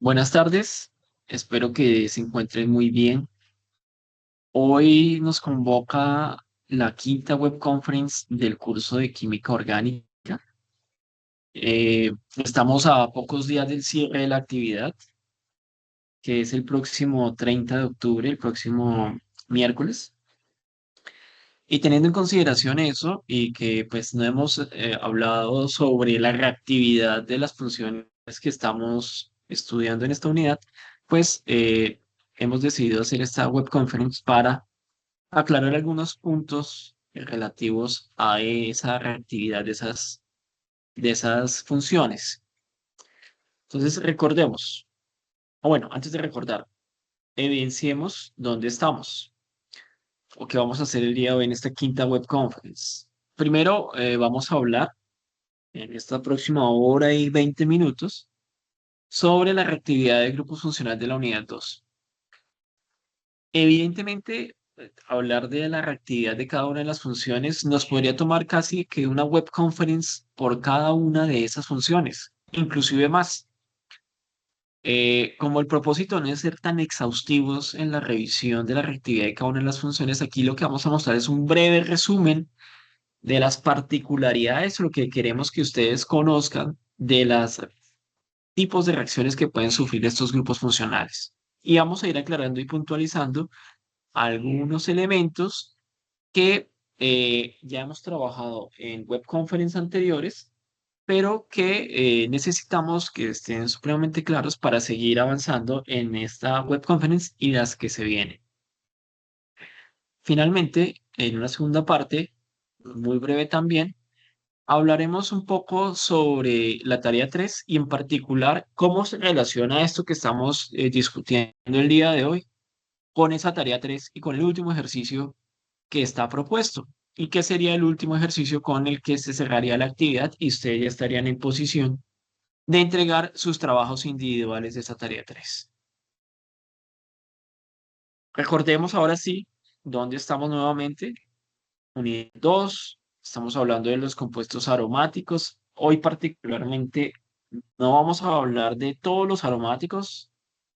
Buenas tardes, espero que se encuentren muy bien. Hoy nos convoca la quinta web conference del curso de Química Orgánica. Estamos a pocos días del cierre de la actividad, que es el próximo 30 de octubre, el próximo miércoles. Y teniendo en consideración eso y que pues no hemos hablado sobre la reactividad de las funciones que estamos estudiando en esta unidad, pues hemos decidido hacer esta web conference para aclarar algunos puntos relativos a esa reactividad de esas funciones. Entonces recordemos, o bueno, antes de recordar, evidenciemos dónde estamos o qué vamos a hacer el día de hoy en esta quinta web conference. Primero, vamos a hablar en esta próxima hora y 20 minutos sobre la reactividad de grupos funcionales de la unidad 2. Evidentemente, hablar de la reactividad de cada una de las funciones nos podría tomar casi que una web conference por cada una de esas funciones, inclusive más. Como el propósito no es ser tan exhaustivos en la revisión de la reactividad de cada una de las funciones, aquí lo que vamos a mostrar es un breve resumen de las particularidades, lo que queremos que ustedes conozcan de los tipos de reacciones que pueden sufrir estos grupos funcionales. Y vamos a ir aclarando y puntualizando algunos elementos que ya hemos trabajado en web conference anteriores, pero que necesitamos que estén supremamente claros para seguir avanzando en esta web conference y las que se vienen. Finalmente, en una segunda parte, muy breve también, hablaremos un poco sobre la tarea 3 y en particular cómo se relaciona esto que estamos discutiendo el día de hoy con esa tarea 3 y con el último ejercicio que está propuesto y que sería el último ejercicio con el que se cerraría la actividad y ustedes ya estarían en posición de entregar sus trabajos individuales de esa tarea 3. Recordemos ahora sí dónde estamos nuevamente. Unidad 2, estamos hablando de los compuestos aromáticos. Hoy particularmente no vamos a hablar de todos los aromáticos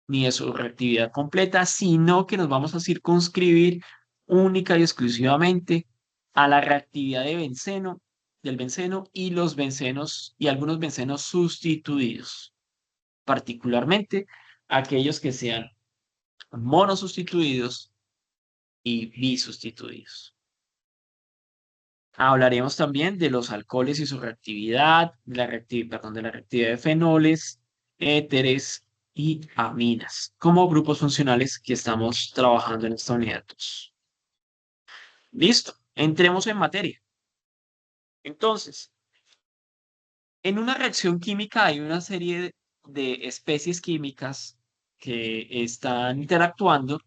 ni de su reactividad completa, sino que nos vamos a circunscribir única y exclusivamente a la reactividad de benceno, del benceno y los bencenos y algunos bencenos sustituidos, particularmente aquellos que sean monosustituidos y bisustituidos. Hablaremos también de los alcoholes y su reactividad, de la reactividad de fenoles, éteres y aminas, como grupos funcionales que estamos trabajando en esta unidad 2. Listo, entremos en materia. Entonces, en una reacción química hay una serie de especies químicas que están interactuando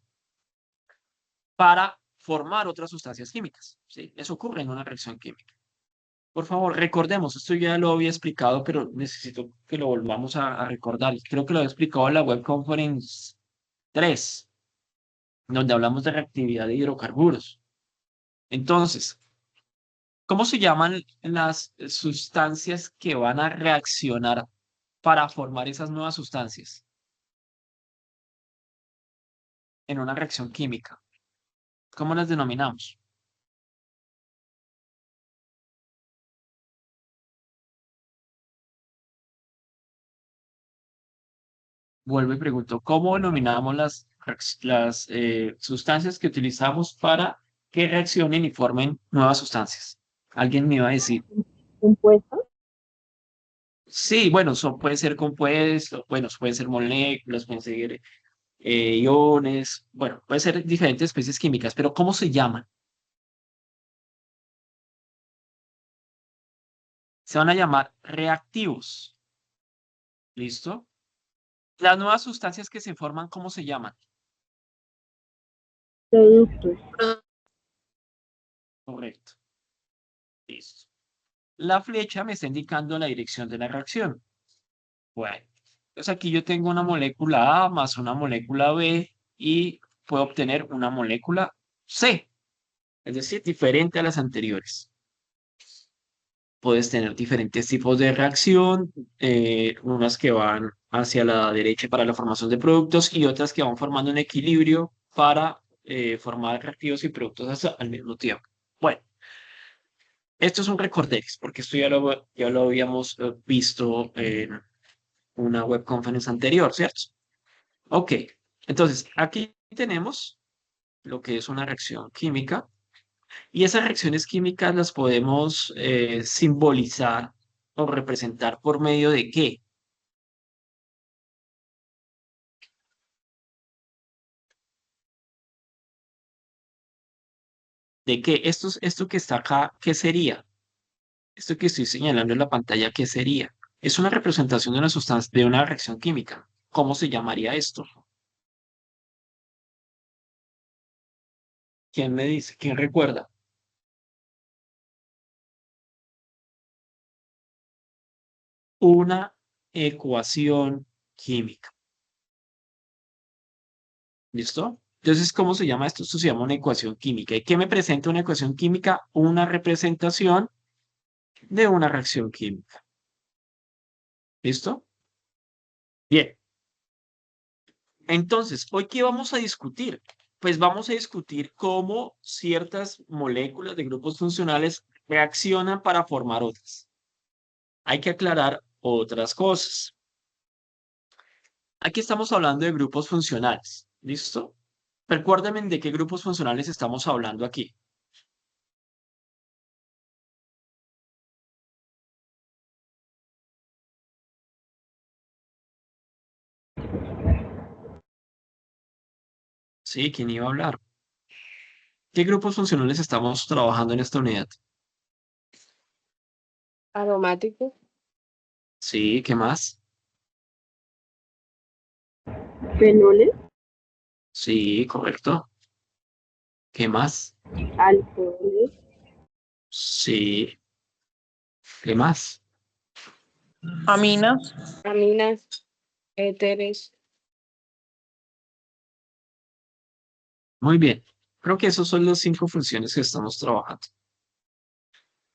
para formar otras sustancias químicas, ¿sí? Eso ocurre en una reacción química. Por favor, recordemos, esto ya lo había explicado, pero necesito que lo volvamos a recordar. Creo que lo había explicado en la web conference 3, donde hablamos de reactividad de hidrocarburos. Entonces, ¿cómo se llaman las sustancias que van a reaccionar para formar esas nuevas sustancias en una reacción química? ¿Cómo las denominamos? Vuelvo y pregunto, ¿cómo denominamos las sustancias que utilizamos para que reaccionen y formen nuevas sustancias? Alguien me iba a decir, Compuestos. sí, bueno, pueden ser compuestos, bueno, pueden ser moléculas, pueden ser iones, bueno, pueden ser diferentes especies químicas, pero ¿cómo se llaman? Se van a llamar reactivos, ¿listo? Las nuevas sustancias que se forman, ¿cómo se llaman? Productos. Correcto, listo. La flecha me está indicando la dirección de la reacción. Bueno, pues aquí yo tengo una molécula A más una molécula B y puedo obtener una molécula C, es decir, diferente a las anteriores. Puedes tener diferentes tipos de reacción, unas que van hacia la derecha para la formación de productos y otras que van formando un equilibrio para formar reactivos y productos al mismo tiempo. Bueno, esto es un recorderis, porque esto ya lo habíamos visto en una web conference anterior, ¿cierto? Ok, entonces aquí tenemos lo que es una reacción química y esas reacciones químicas las podemos simbolizar o representar por medio de qué. ¿De qué? Esto que está acá, ¿qué sería? Esto que estoy señalando en la pantalla, ¿qué sería? Es una representación de una sustancia, de una reacción química. ¿Cómo se llamaría esto? ¿Quién me dice? ¿Quién recuerda? Una ecuación química. ¿Listo? Entonces, ¿cómo se llama esto? Esto se llama una ecuación química. ¿Y qué me presenta una ecuación química? Una representación de una reacción química. ¿Listo? Bien. Entonces, ¿hoy qué vamos a discutir? Pues vamos a discutir cómo ciertas moléculas de grupos funcionales reaccionan para formar otras. Hay que aclarar otras cosas. Aquí estamos hablando de grupos funcionales. ¿Listo? Recuérdenme de qué grupos funcionales estamos hablando aquí. Sí, ¿quién iba a hablar? ¿Qué grupos funcionales estamos trabajando en esta unidad? Aromático, Sí, ¿qué más? Fenoles, Sí, correcto. ¿Qué más? alcoholes, Sí, ¿qué más? aminas, aminas, éteres, Muy bien. Creo que esos son las 5 funciones que estamos trabajando.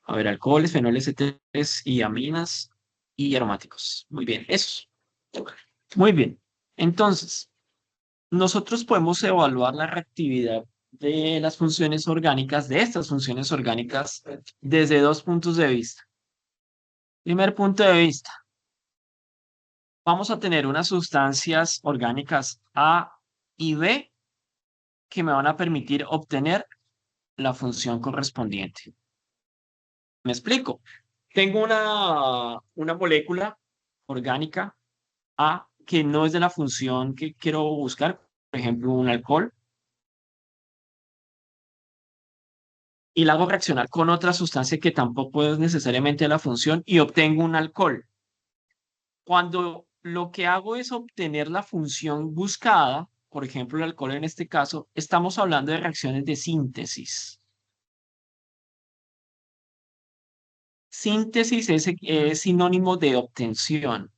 A ver, alcoholes, fenoles, éteres y aminas y aromáticos. Muy bien, esos. Muy bien. Entonces, nosotros podemos evaluar la reactividad de las funciones orgánicas, de estas funciones orgánicas, desde 2 puntos de vista. Primer punto de vista, vamos a tener unas sustancias orgánicas A y B que me van a permitir obtener la función correspondiente. ¿Me explico? Tengo una molécula orgánica A que no es de la función que quiero buscar, por ejemplo, un alcohol, y la hago reaccionar con otra sustancia que tampoco es necesariamente de la función y obtengo un alcohol. Cuando lo que hago es obtener la función buscada, por ejemplo, el alcohol en este caso, estamos hablando de reacciones de síntesis. Síntesis es sinónimo de obtención.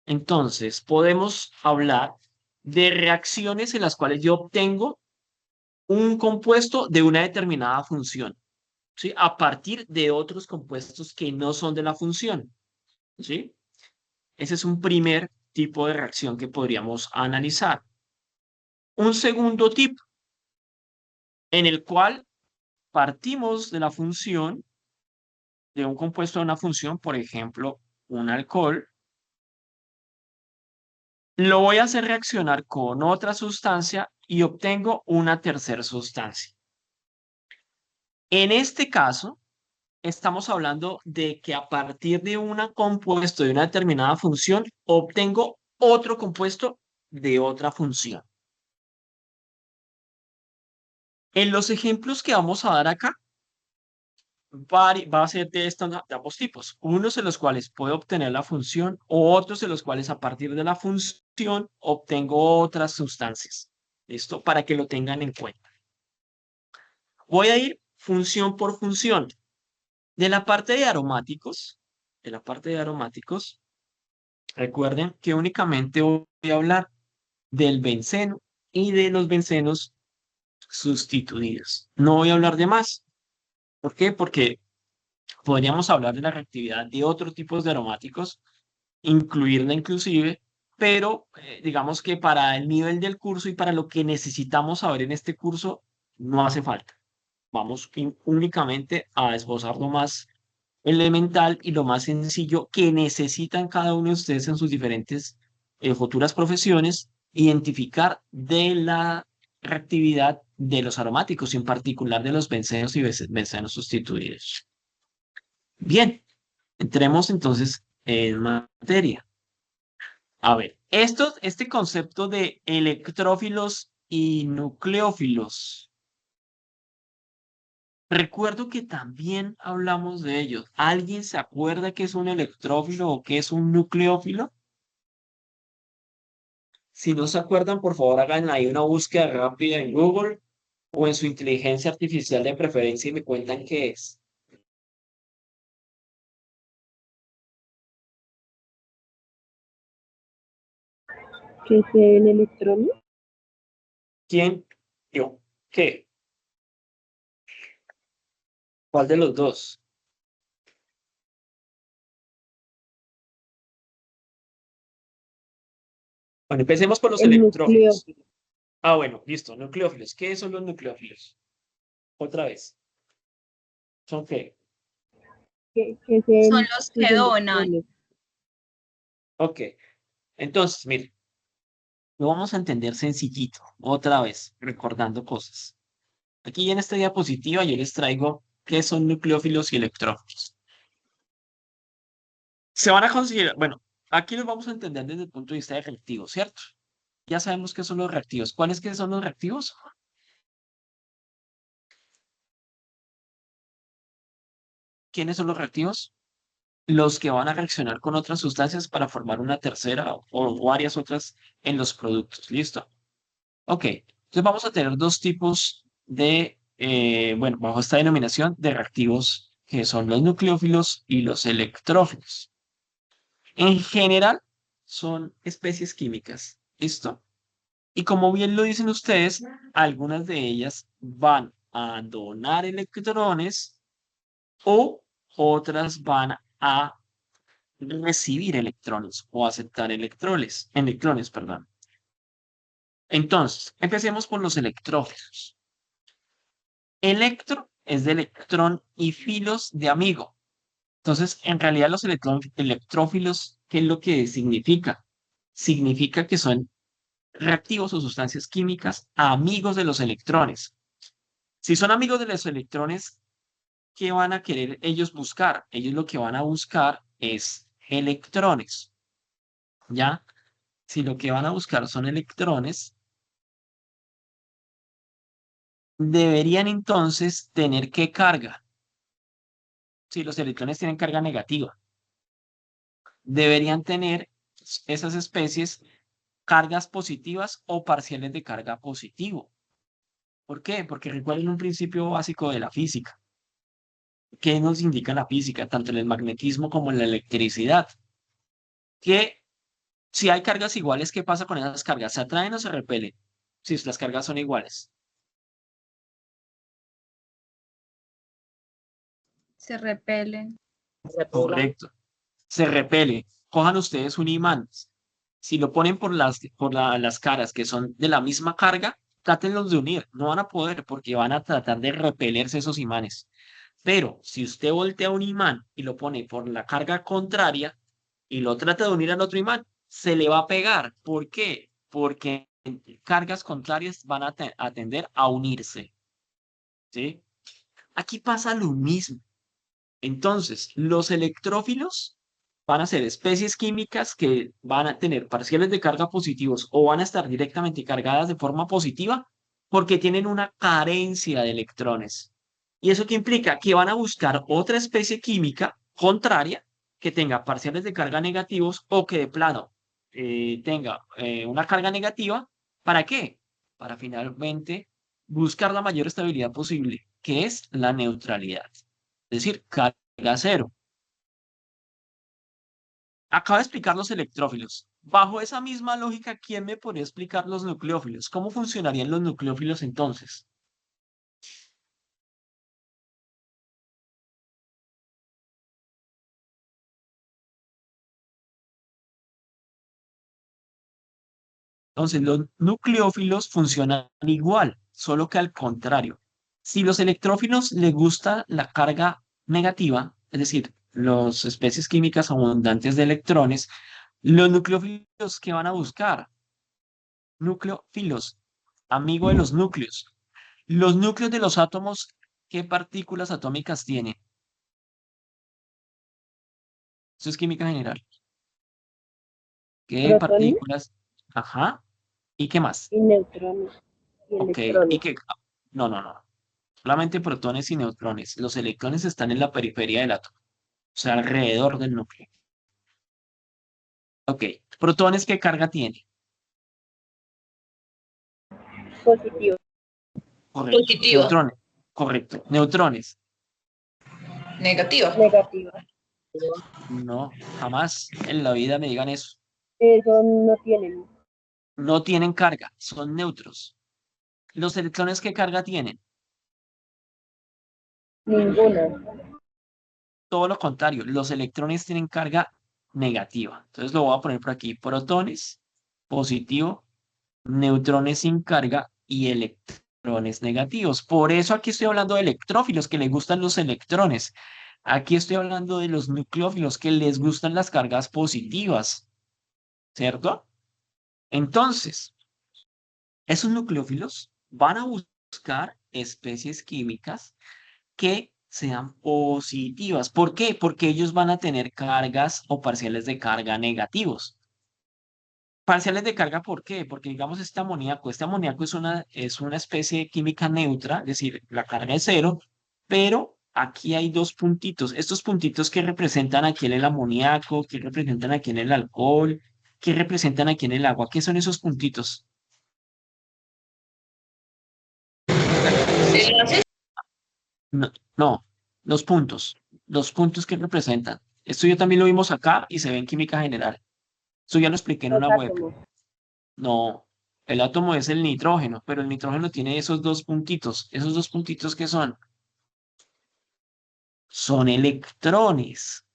Entonces, podemos hablar de reacciones en las cuales yo obtengo un compuesto de una determinada función, ¿sí? A partir de otros compuestos que no son de la función, ¿sí? Ese es un primer tipo de reacción que podríamos analizar. Un segundo tipo, en el cual partimos de la función, de un compuesto de una función, por ejemplo, un alcohol, lo voy a hacer reaccionar con otra sustancia y obtengo una tercera sustancia. En este caso, estamos hablando de que a partir de un compuesto de una determinada función, obtengo otro compuesto de otra función. En los ejemplos que vamos a dar acá, va a ser de ambos tipos. Unos en los cuales puedo obtener la función, o otros en los cuales a partir de la función obtengo otras sustancias. ¿Listo? Para que lo tengan en cuenta. Voy a ir función por función. De la parte de aromáticos, de la parte de aromáticos, recuerden que únicamente voy a hablar del benceno y de los bencenos sustituidos. No voy a hablar de más. ¿Por qué? Porque podríamos hablar de la reactividad de otros tipos de aromáticos incluirla inclusive, pero digamos que para el nivel del curso y para lo que necesitamos saber en este curso, no hace falta. Vamos únicamente a esbozar lo más elemental y lo más sencillo que necesitan cada uno de ustedes en sus diferentes futuras profesiones, identificar de la reactividad de los aromáticos, y en particular de los bencenos y bencenos sustituidos. Bien, entremos entonces en materia. A ver, este concepto de electrófilos y nucleófilos, recuerdo que también hablamos de ellos. ¿Alguien se acuerda qué es un electrófilo o qué es un nucleófilo? Si no se acuerdan, por favor hagan ahí una búsqueda rápida en Google o en su inteligencia artificial de preferencia y me cuentan qué es. ¿Qué es el electrón? ¿Quién? Yo. ¿Qué? ¿Cuál de los dos? Bueno, empecemos por los El electrófilos. nucleófilo. Ah, bueno, listo. Nucleófilos. ¿Qué son los nucleófilos? Otra vez. ¿Son qué? ¿Qué es Son el, los sus que donan. electrones? Ok. Entonces, mire, lo vamos a entender sencillito. Otra vez, recordando cosas. Aquí en esta diapositiva yo les traigo qué son nucleófilos y electrófilos. Se van a considerar, bueno, aquí los vamos a entender desde el punto de vista de reactivos, ¿cierto? Ya sabemos qué son los reactivos. ¿Cuáles que son los reactivos? ¿Quiénes son los reactivos? Los que van a reaccionar con otras sustancias para formar una tercera o varias otras en los productos. ¿Listo? Ok. Entonces vamos a tener dos tipos de, bueno, bajo esta denominación de reactivos, que son los nucleófilos y los electrófilos. En general, son especies químicas. ¿Listo? Y como bien lo dicen ustedes, algunas de ellas van a donar electrones o otras van a recibir electrones o aceptar electrones, perdón. Entonces, empecemos por los electrófilos. Electro es de electrón y filos de amigo. Entonces, en realidad los electrófilos, ¿qué es lo que significa? Significa que son reactivos o sustancias químicas amigos de los electrones. Si son amigos de los electrones, ¿qué van a querer ellos buscar? Ellos lo que van a buscar es electrones, ¿ya? Si lo que van a buscar son electrones, deberían entonces tener qué carga. Si los electrones tienen carga negativa, deberían tener esas especies cargas positivas o parciales de carga positivo. ¿Por qué? Porque recuerden un principio básico de la física. ¿Qué nos indica la física, tanto en el magnetismo como en la electricidad? Que si hay cargas iguales, ¿qué pasa con esas cargas? ¿Se atraen o se repelen? Si las cargas son iguales. Se repelen. Correcto. Se repele. Cojan ustedes un imán. Si lo ponen por las caras que son de la misma carga, trátenlos de unir. No van a poder porque van a tratar de repelerse esos imanes. Pero si usted voltea un imán y lo pone por la carga contraria y lo trata de unir al otro imán, se le va a pegar. ¿Por qué? Porque cargas contrarias van a tender a unirse. ¿Sí? Aquí pasa lo mismo. Entonces, los electrófilos van a ser especies químicas que van a tener parciales de carga positivos o van a estar directamente cargadas de forma positiva porque tienen una carencia de electrones. ¿Y eso qué implica? Que van a buscar otra especie química contraria que tenga parciales de carga negativos o que de plano tenga una carga negativa. ¿Para qué? Para finalmente buscar la mayor estabilidad posible, que es la neutralidad. Es decir, carga cero. Acabo de explicar los electrófilos. Bajo esa misma lógica, ¿quién me podría explicar los nucleófilos? ¿Cómo funcionarían los nucleófilos entonces? Entonces, los nucleófilos funcionan igual, solo que al contrario. Si los electrófilos les gusta la carga negativa, es decir, las especies químicas abundantes de electrones, los nucleófilos que van a buscar, nucleófilos, amigo de los núcleos. Los núcleos de los átomos, ¿qué partículas atómicas tienen? Eso es química general. ¿Qué Protones partículas? Ajá. ¿Y qué más? y neutrones y Ok. ¿Y electrones. qué? No, no, no. Solamente protones y neutrones. Los electrones están en la periferia del átomo, o sea, alrededor del núcleo. Ok. ¿Protones qué carga tiene? Positivo, Correcto. Positiva. Neutrones. Correcto. Neutrones. Negativa. negativa. No, jamás en la vida me digan eso. Eso no tienen No tienen carga, son neutros. ¿Los electrones qué carga tienen? ninguna. Todo lo contrario, los electrones tienen carga negativa. Entonces lo voy a poner por aquí. Protones, positivo, neutrones sin carga y electrones negativos. Por eso aquí estoy hablando de electrófilos, que les gustan los electrones. Aquí estoy hablando de los nucleófilos, que les gustan las cargas positivas, ¿cierto? Entonces, esos nucleófilos van a buscar especies químicas que sean positivas. ¿Por qué? Porque ellos van a tener cargas o parciales de carga negativos. Parciales de carga, ¿por qué? Porque digamos este amoníaco es una especie química neutra, es decir, la carga es cero, pero aquí hay dos puntitos. Estos puntitos que representan aquí en el amoníaco, que representan aquí en el alcohol, que representan aquí en el agua. ¿Qué son esos puntitos? Enlaces. No, no, los puntos que representan. Esto ya también lo vimos acá y se ve en química general. Esto ya lo expliqué en Los una web. átomos. No, el átomo es el nitrógeno, pero el nitrógeno tiene esos dos puntitos. ¿Esos dos puntitos qué son? Son electrones.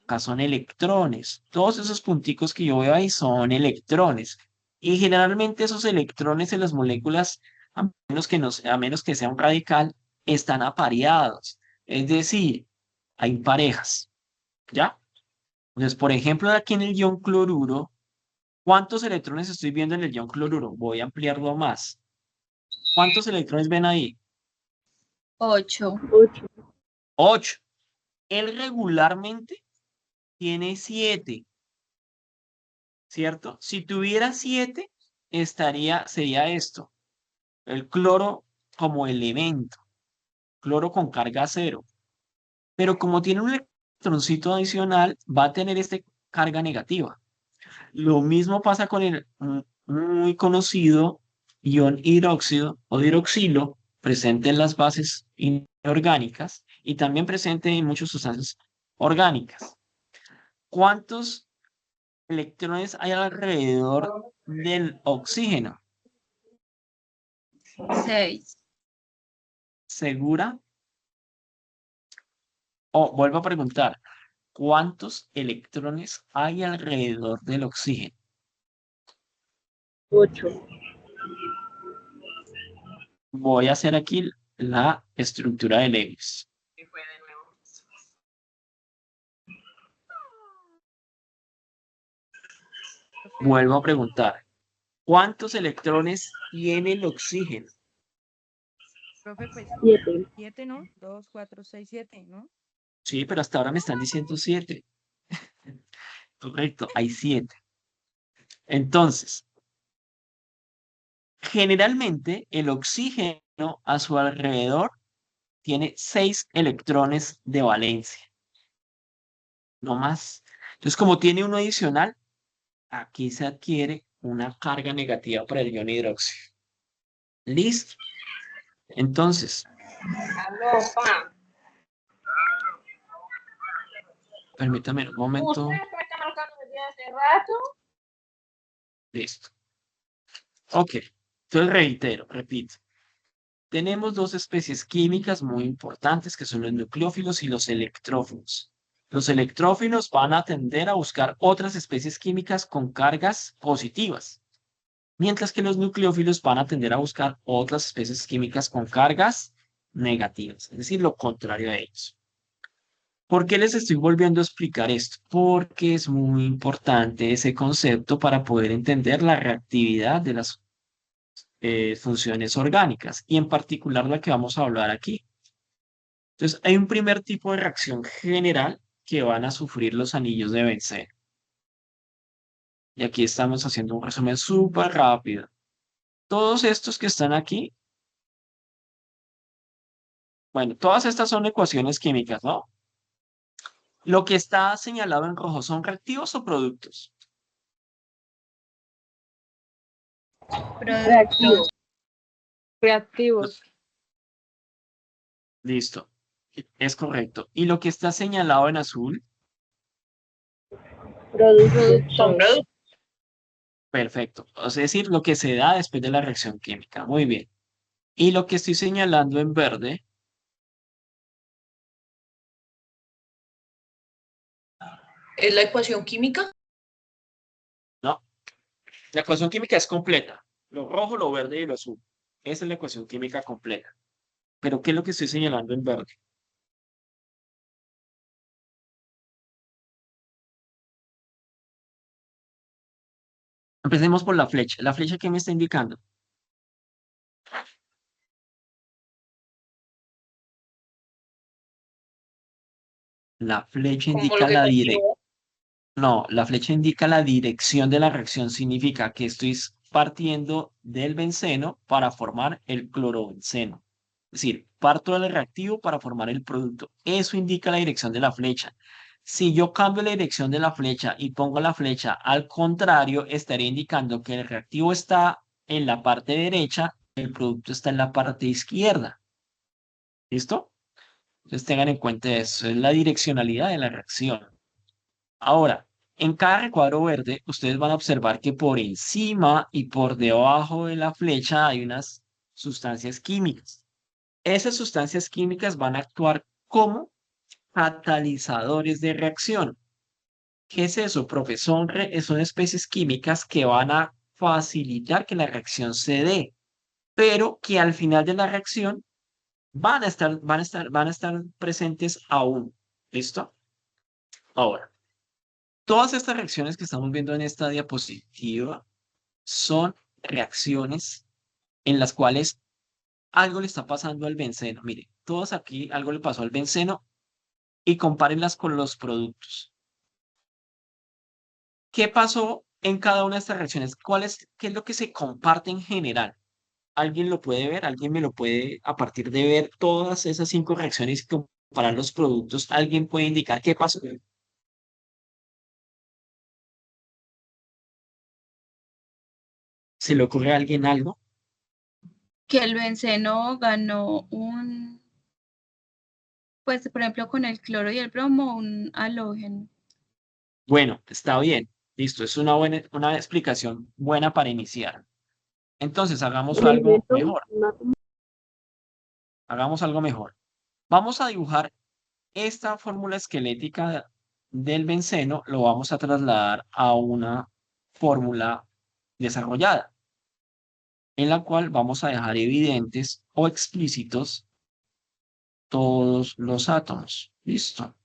Acá son electrones. Todos esos punticos que yo veo ahí son electrones. Y generalmente esos electrones en las moléculas, a menos que sea un radical, están apareados. Es decir, hay parejas. ¿Ya? Entonces, por ejemplo, aquí en el ion cloruro, ¿cuántos electrones estoy viendo en el ion cloruro? Voy a ampliarlo más. ¿Cuántos electrones ven ahí? 8. 8. 8. Él regularmente tiene 7, ¿cierto? Si tuviera 7, sería esto, el cloro como elemento, cloro con carga cero. Pero como tiene un electroncito adicional, va a tener esta carga negativa. Lo mismo pasa con el muy conocido ion hidróxido o hidroxilo, presente en las bases inorgánicas y también presente en muchas sustancias orgánicas. ¿Cuántos electrones hay alrededor del oxígeno? 6. ¿Segura? O vuelvo a preguntar, ¿cuántos electrones hay alrededor del oxígeno? 8. Voy a hacer aquí la estructura de Lewis. Vuelvo a preguntar, ¿cuántos electrones tiene el oxígeno? Profe, pues 7. 7, ¿no? 2, 4, 6, 7, ¿no? Sí, pero hasta ahora me están diciendo 7. Correcto, hay 7. Entonces, generalmente el oxígeno a su alrededor tiene 6 electrones de valencia, no más. Entonces, como tiene uno adicional, aquí se adquiere una carga negativa para el ion hidróxido. ¿Listo? Entonces, Aló, pa. permítame un momento. ¿Usted me está marcando desde hace rato? Listo. Ok. Entonces reitero, repito. Tenemos dos especies químicas muy importantes que son los nucleófilos y los electrófilos. Los electrófilos van a tender a buscar otras especies químicas con cargas positivas. mientras que los nucleófilos van a tender a buscar otras especies químicas con cargas negativas, es decir, lo contrario a ellos. ¿Por qué les estoy volviendo a explicar esto? Porque es muy importante ese concepto para poder entender la reactividad de las funciones orgánicas y en particular la que vamos a hablar aquí. Entonces, hay un primer tipo de reacción general que van a sufrir los anillos de benceno. Y aquí estamos haciendo un resumen súper rápido. Todos estos que están aquí, bueno, todas estas son ecuaciones químicas, ¿no? Lo que está señalado en rojo, ¿son reactivos o productos? Reactivo. Reactivos. Listo. Es correcto. Y lo que está señalado en azul, Productos. Son productos. perfecto. Es decir, lo que se da después de la reacción química. Muy bien. Y lo que estoy señalando en verde, ¿Es la ecuación química? no. La ecuación química es completa. Lo rojo, lo verde y lo azul. Esa es la ecuación química completa. Pero ¿qué es lo que estoy señalando en verde? Empecemos por la flecha. ¿La flecha qué me está indicando? La flecha Como indica lo que la dirección. contigo. No, la flecha indica la dirección de la reacción. Significa que estoy partiendo del benceno para formar el clorobenceno. Es decir, parto del reactivo para formar el producto. Eso indica la dirección de la flecha. Si yo cambio la dirección de la flecha y pongo la flecha al contrario, estaría indicando que el reactivo está en la parte derecha, el producto está en la parte izquierda. ¿Listo? Entonces tengan en cuenta eso, es la direccionalidad de la reacción. Ahora, en cada recuadro verde, ustedes van a observar que por encima y por debajo de la flecha hay unas sustancias químicas. Esas sustancias químicas van a actuar como catalizadores de reacción. ¿Qué es eso, profe? Son especies químicas que van a facilitar que la reacción se dé, pero que al final de la reacción van a estar presentes aún. ¿Listo? Ahora. Todas estas reacciones que estamos viendo en esta diapositiva son reacciones en las cuales algo le está pasando al benceno. Mire, todos aquí algo le pasó al benceno y compárenlas con los productos. ¿Qué pasó en cada una de estas reacciones? ¿Qué es lo que se comparte en general? ¿Alguien lo puede ver? ¿Alguien me lo puede, a partir de ver todas esas 5 reacciones y comparar los productos, alguien puede indicar qué pasó? ¿Se le ocurre a alguien algo? Que el benceno ganó pues por ejemplo con el cloro y el bromo, un halógeno. Bueno, está bien. Listo, es una explicación buena para iniciar. Entonces, hagamos algo Elemento, mejor. Hagamos algo mejor. Vamos a dibujar esta fórmula esquelética del benceno, lo vamos a trasladar a una fórmula desarrollada, en la cual vamos a dejar evidentes o explícitos todos los átomos. ¿Listo?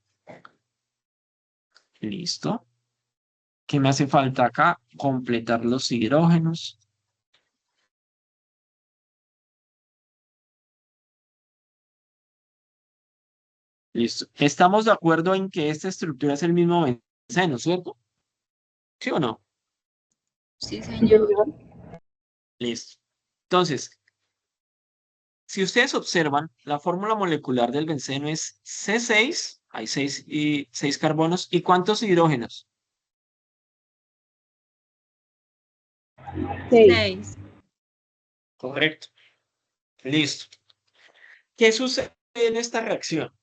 ¿Listo? ¿Qué me hace falta acá? Completar los hidrógenos. Listo. Estamos de acuerdo en que esta estructura es el mismo benceno, ¿cierto? ¿Sí o no? Sí, señor. Listo. Entonces, si ustedes observan, la fórmula molecular del benceno es C6, hay 6 carbonos, ¿y cuántos hidrógenos? 6. 6. Correcto. Listo. ¿Qué sucede en esta reacción?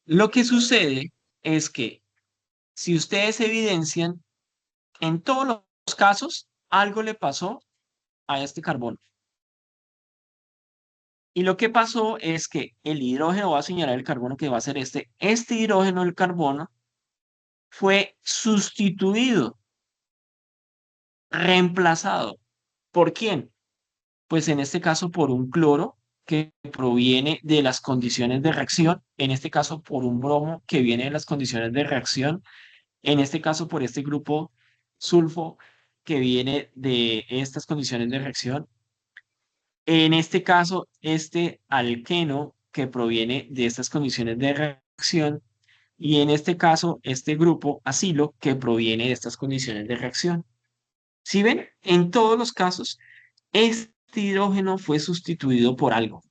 Lo que sucede es que si ustedes evidencian, en todos los casos, algo le pasó a este carbono. Y lo que pasó es que el hidrógeno, va a señalar el carbono que va a ser este hidrógeno del carbono fue sustituido reemplazado. ¿Por quién? Pues en este caso por un cloro que proviene de las condiciones de reacción, en este caso por un bromo que viene de las condiciones de reacción, en este caso por este grupo sulfo que viene de estas condiciones de reacción, en este caso este alqueno que proviene de estas condiciones de reacción y en este caso este grupo acilo que proviene de estas condiciones de reacción. ¿Sí ven? En todos los casos, este hidrógeno fue sustituido por algo.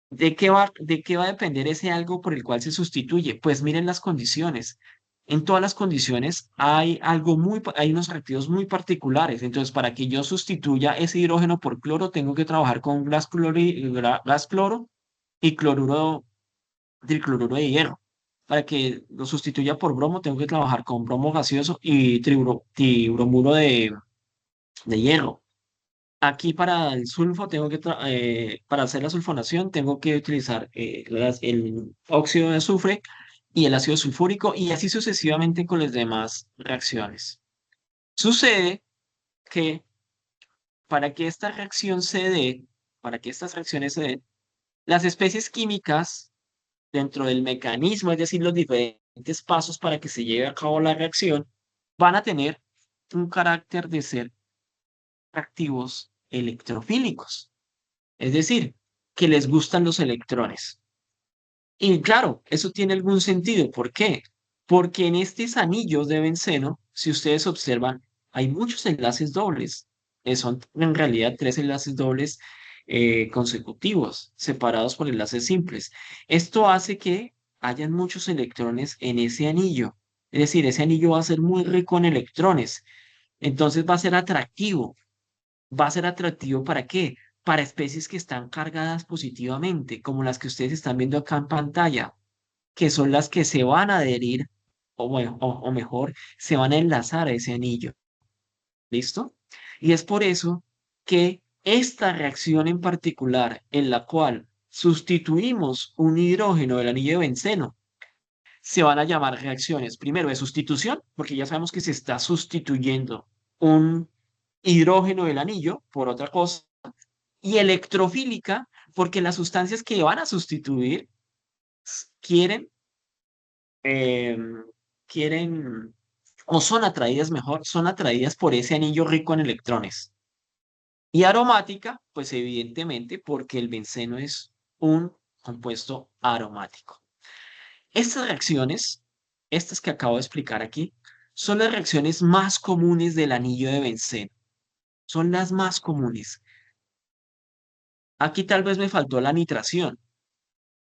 De qué va a depender ese algo por el cual se sustituye? Pues miren las condiciones. En todas las condiciones hay hay unos reactivos muy particulares. Entonces, para que yo sustituya ese hidrógeno por cloro, tengo que trabajar con gas cloro y tricloruro de hierro. Para que lo sustituya por bromo, tengo que trabajar con bromo gaseoso y tribromuro de hierro. Aquí para el sulfo para hacer la sulfonación tengo que utilizar el óxido de azufre y el ácido sulfúrico y así sucesivamente con las demás reacciones. Sucede que para que esta reacción se dé, para que estas reacciones se den, las especies químicas dentro del mecanismo, es decir, los diferentes pasos para que se lleve a cabo la reacción, van a tener un carácter de ser reactivos electrofílicos. Es decir, que les gustan los electrones. Y claro, eso tiene algún sentido. ¿Por qué? Porque en estos anillos de benceno, si ustedes observan, hay muchos enlaces dobles. Son en realidad tres enlaces dobles consecutivos, separados por enlaces simples. Esto hace que hayan muchos electrones en ese anillo. Es decir, ese anillo va a ser muy rico en electrones. Entonces va a ser atractivo. ¿Va a ser atractivo para qué? Para especies que están cargadas positivamente, como las que ustedes están viendo acá en pantalla, que son las que se van a adherir, o, bueno, o mejor, se van a enlazar a ese anillo. ¿Listo? Y es por eso que esta reacción en particular, en la cual sustituimos un hidrógeno del anillo de benceno, se van a llamar reacciones, primero de sustitución, porque ya sabemos que se está sustituyendo un hidrógeno del anillo por otra cosa, y electrofílica, porque las sustancias que van a sustituir quieren, eh, quieren, o son atraídas mejor, son atraídas por ese anillo rico en electrones. Y aromática, pues evidentemente, porque el benceno es un compuesto aromático. Estas reacciones, estas que acabo de explicar aquí, son las reacciones más comunes del anillo de benceno. Son las más comunes. Aquí tal vez me faltó la nitración,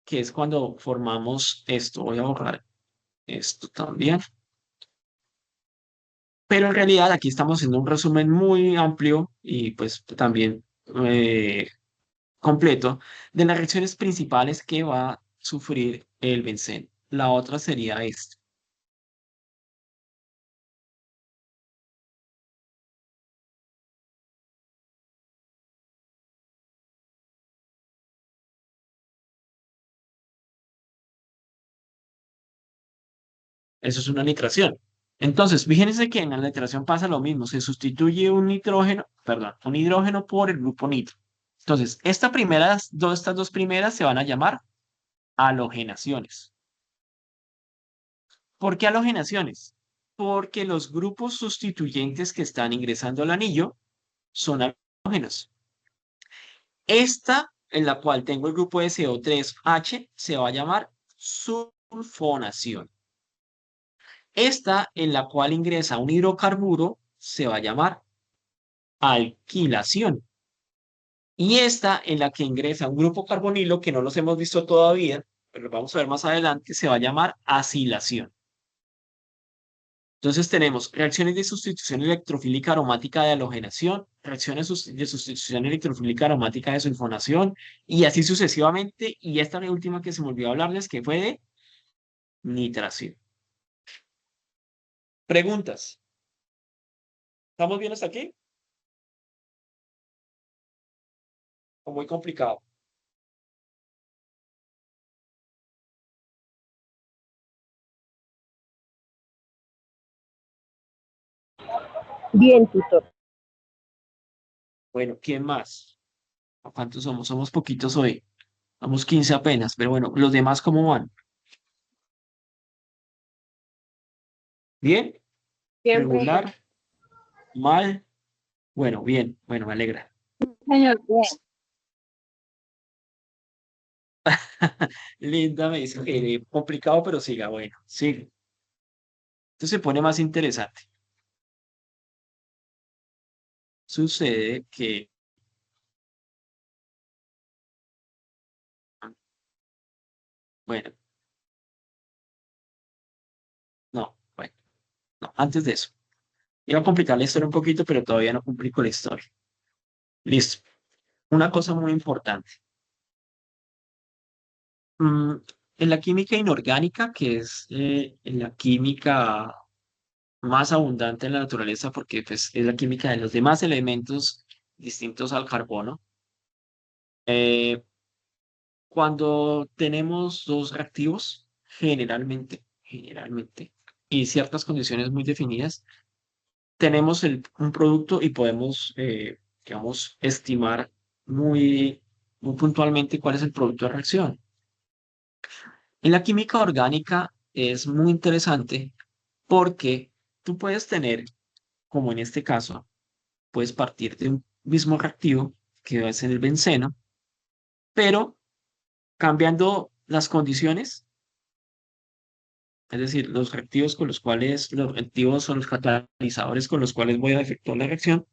que es cuando formamos esto. Voy a borrar esto también. Pero en realidad aquí estamos haciendo un resumen muy amplio y pues también completo de las reacciones principales que va a sufrir el benceno. La otra sería esta. Eso es una nitración. Entonces, fíjense que en la nitración pasa lo mismo. Se sustituye un nitrógeno, perdón, un hidrógeno por el grupo nitro. Entonces, estas dos primeras se van a llamar halogenaciones. ¿Por qué halogenaciones? Porque los grupos sustituyentes que están ingresando al anillo son halógenos. Esta, en la cual tengo el grupo de CO3H, se va a llamar sulfonación. Esta, en la cual ingresa un hidrocarburo, se va a llamar alquilación. Y esta, en la que ingresa un grupo carbonilo, que no los hemos visto todavía, pero lo vamos a ver más adelante, se va a llamar acilación. Entonces tenemos reacciones de sustitución electrofílica aromática de halogenación, reacciones de sustitución electrofílica aromática de sulfonación, y así sucesivamente. Y esta última que se me olvidó hablarles, que fue de nitración. Preguntas. ¿Estamos bien hasta aquí? ¿O muy complicado? Bien, tutor. Bueno, ¿quién más? ¿Cuántos somos? Somos poquitos hoy. Vamos 15 apenas, pero bueno, ¿los demás cómo van? ¿Bien? Bien, profe. ¿Regular? ¿Mal? Bueno, bien. Bueno, me alegra. Señor, bien. Linda me dice que complicado, pero siga, bueno, sigue. Esto se pone más interesante. Sucede que, bueno, no, bueno, no, antes de eso. Iba a complicar la historia un poquito, pero todavía no complico la historia. Listo. Una cosa muy importante. Mm, en la química inorgánica, que es en la química más abundante en la naturaleza, porque pues, es la química de los demás elementos distintos al carbono, eh, cuando tenemos dos reactivos, generalmente, y ciertas condiciones muy definidas, tenemos un producto y podemos, digamos, estimar muy puntualmente cuál es el producto de reacción. En la química orgánica es muy interesante porque tú puedes tener, como en este caso, puedes partir de un mismo reactivo, que va a ser el benceno, pero cambiando las condiciones, es decir, los reactivos con los cuales, los reactivos son los catalizadores con los cuales voy a efectuar la reacción,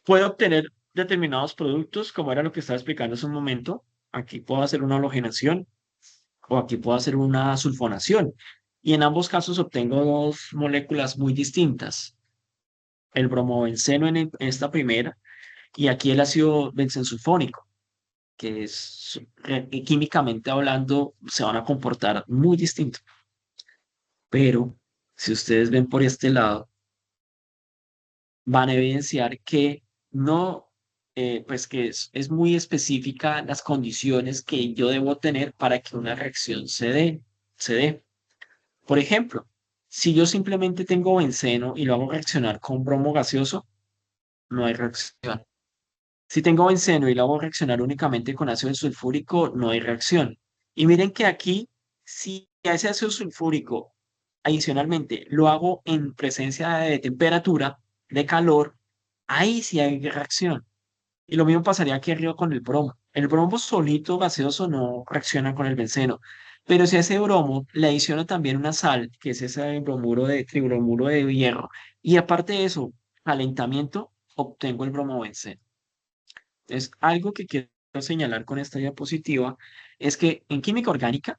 puedo obtener determinados productos, como era lo que estaba explicando hace un momento. Aquí puedo hacer una halogenación o aquí puedo hacer una sulfonación. Y en ambos casos obtengo dos moléculas muy distintas. El bromobenceno en esta primera y aquí el ácido benzensulfónico, que es químicamente hablando se van a comportar muy distinto. Pero si ustedes ven por este lado, van a evidenciar que no, pues que es muy específica las condiciones que yo debo tener para que una reacción se dé. Por ejemplo, si yo simplemente tengo benceno y lo hago reaccionar con bromo gaseoso, no hay reacción. Si tengo benceno y lo hago reaccionar únicamente con ácido sulfúrico, no hay reacción. Y miren que aquí, si a ese ácido sulfúrico, adicionalmente, lo hago en presencia de temperatura, de calor, ahí sí hay reacción. Y lo mismo pasaría aquí arriba con el bromo. El bromo solito gaseoso no reacciona con el benceno. Pero si a ese bromo le adiciono también una sal, que es ese bromuro de tribromuro de hierro, y aparte de eso, calentamiento, obtengo el bromobenceno. Es algo que quiero señalar con esta diapositiva, es que en química orgánica,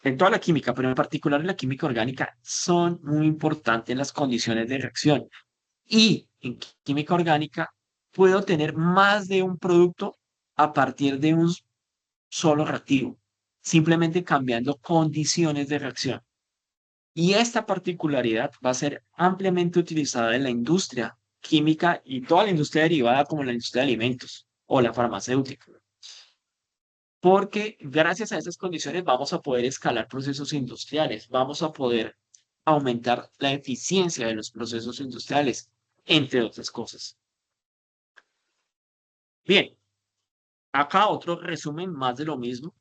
en toda la química, pero en particular en la química orgánica, son muy importantes las condiciones de reacción. Y en química orgánica puedo tener más de un producto a partir de un solo reactivo, simplemente cambiando condiciones de reacción. Y esta particularidad va a ser ampliamente utilizada en la industria química y toda la industria derivada como la industria de alimentos o la farmacéutica. Porque gracias a esas condiciones vamos a poder escalar procesos industriales, vamos a poder aumentar la eficiencia de los procesos industriales, entre otras cosas. Bien, acá otro resumen más de lo mismo.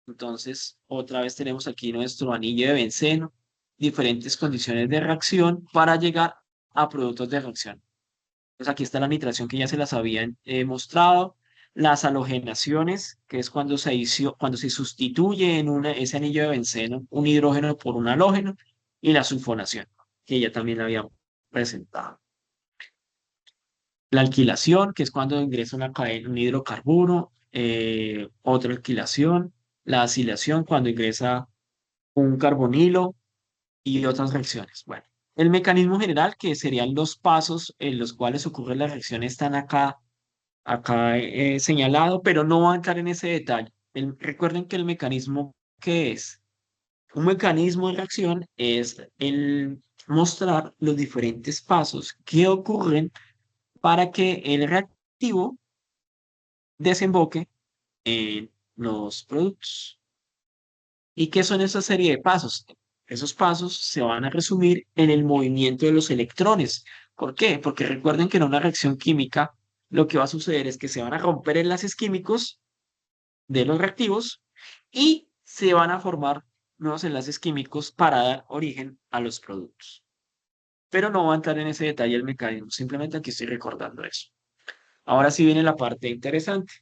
Entonces, otra vez tenemos aquí nuestro anillo de benceno, diferentes condiciones de reacción para llegar a productos de reacción. Pues aquí está la nitración que ya se las habían mostrado, las halogenaciones, que es cuando se sustituye en ese anillo de benceno un hidrógeno por un halógeno, y la sulfonación, que ya también la habíamos presentado. La alquilación, que es cuando ingresa una cadena, un hidrocarburo, otra alquilación, la acilación, cuando ingresa un carbonilo y otras reacciones. Bueno, el mecanismo general, que serían los pasos en los cuales ocurre la reacción, están acá señalado, pero no voy a entrar en ese detalle. Recuerden que el mecanismo, ¿qué es? Un mecanismo de reacción es el mostrar los diferentes pasos que ocurren para que el reactivo desemboque en los productos. ¿Y qué son esa serie de pasos? Esos pasos se van a resumir en el movimiento de los electrones. ¿Por qué? Porque recuerden que en una reacción química lo que va a suceder es que se van a romper enlaces químicos de los reactivos y se van a formar nuevos enlaces químicos para dar origen a los productos. Pero no voy a entrar en ese detalle el mecanismo, simplemente aquí estoy recordando eso. Ahora sí viene la parte interesante.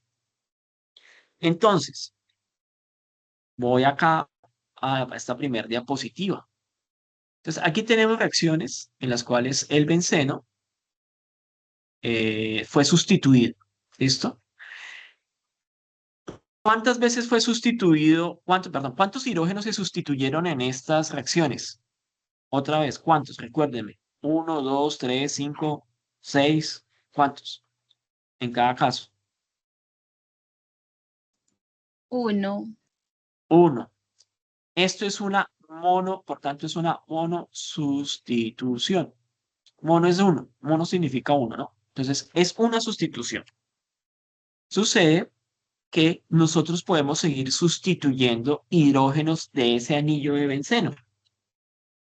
Entonces, voy acá a esta primera diapositiva. Entonces, aquí tenemos reacciones en las cuales el benceno fue sustituido. ¿Listo? ¿Cuántas veces fue sustituido? ¿Cuántos hidrógenos se sustituyeron en estas reacciones? Otra vez, ¿cuántos? Recuérdenme. 1, 2, 3, 5, 6. ¿Cuántos? En cada caso. 1. 1. Esto es una por tanto, es una monosustitución. Mono es 1. Mono significa 1, ¿no? Entonces, es una sustitución. Sucede que nosotros podemos seguir sustituyendo hidrógenos de ese anillo de benceno.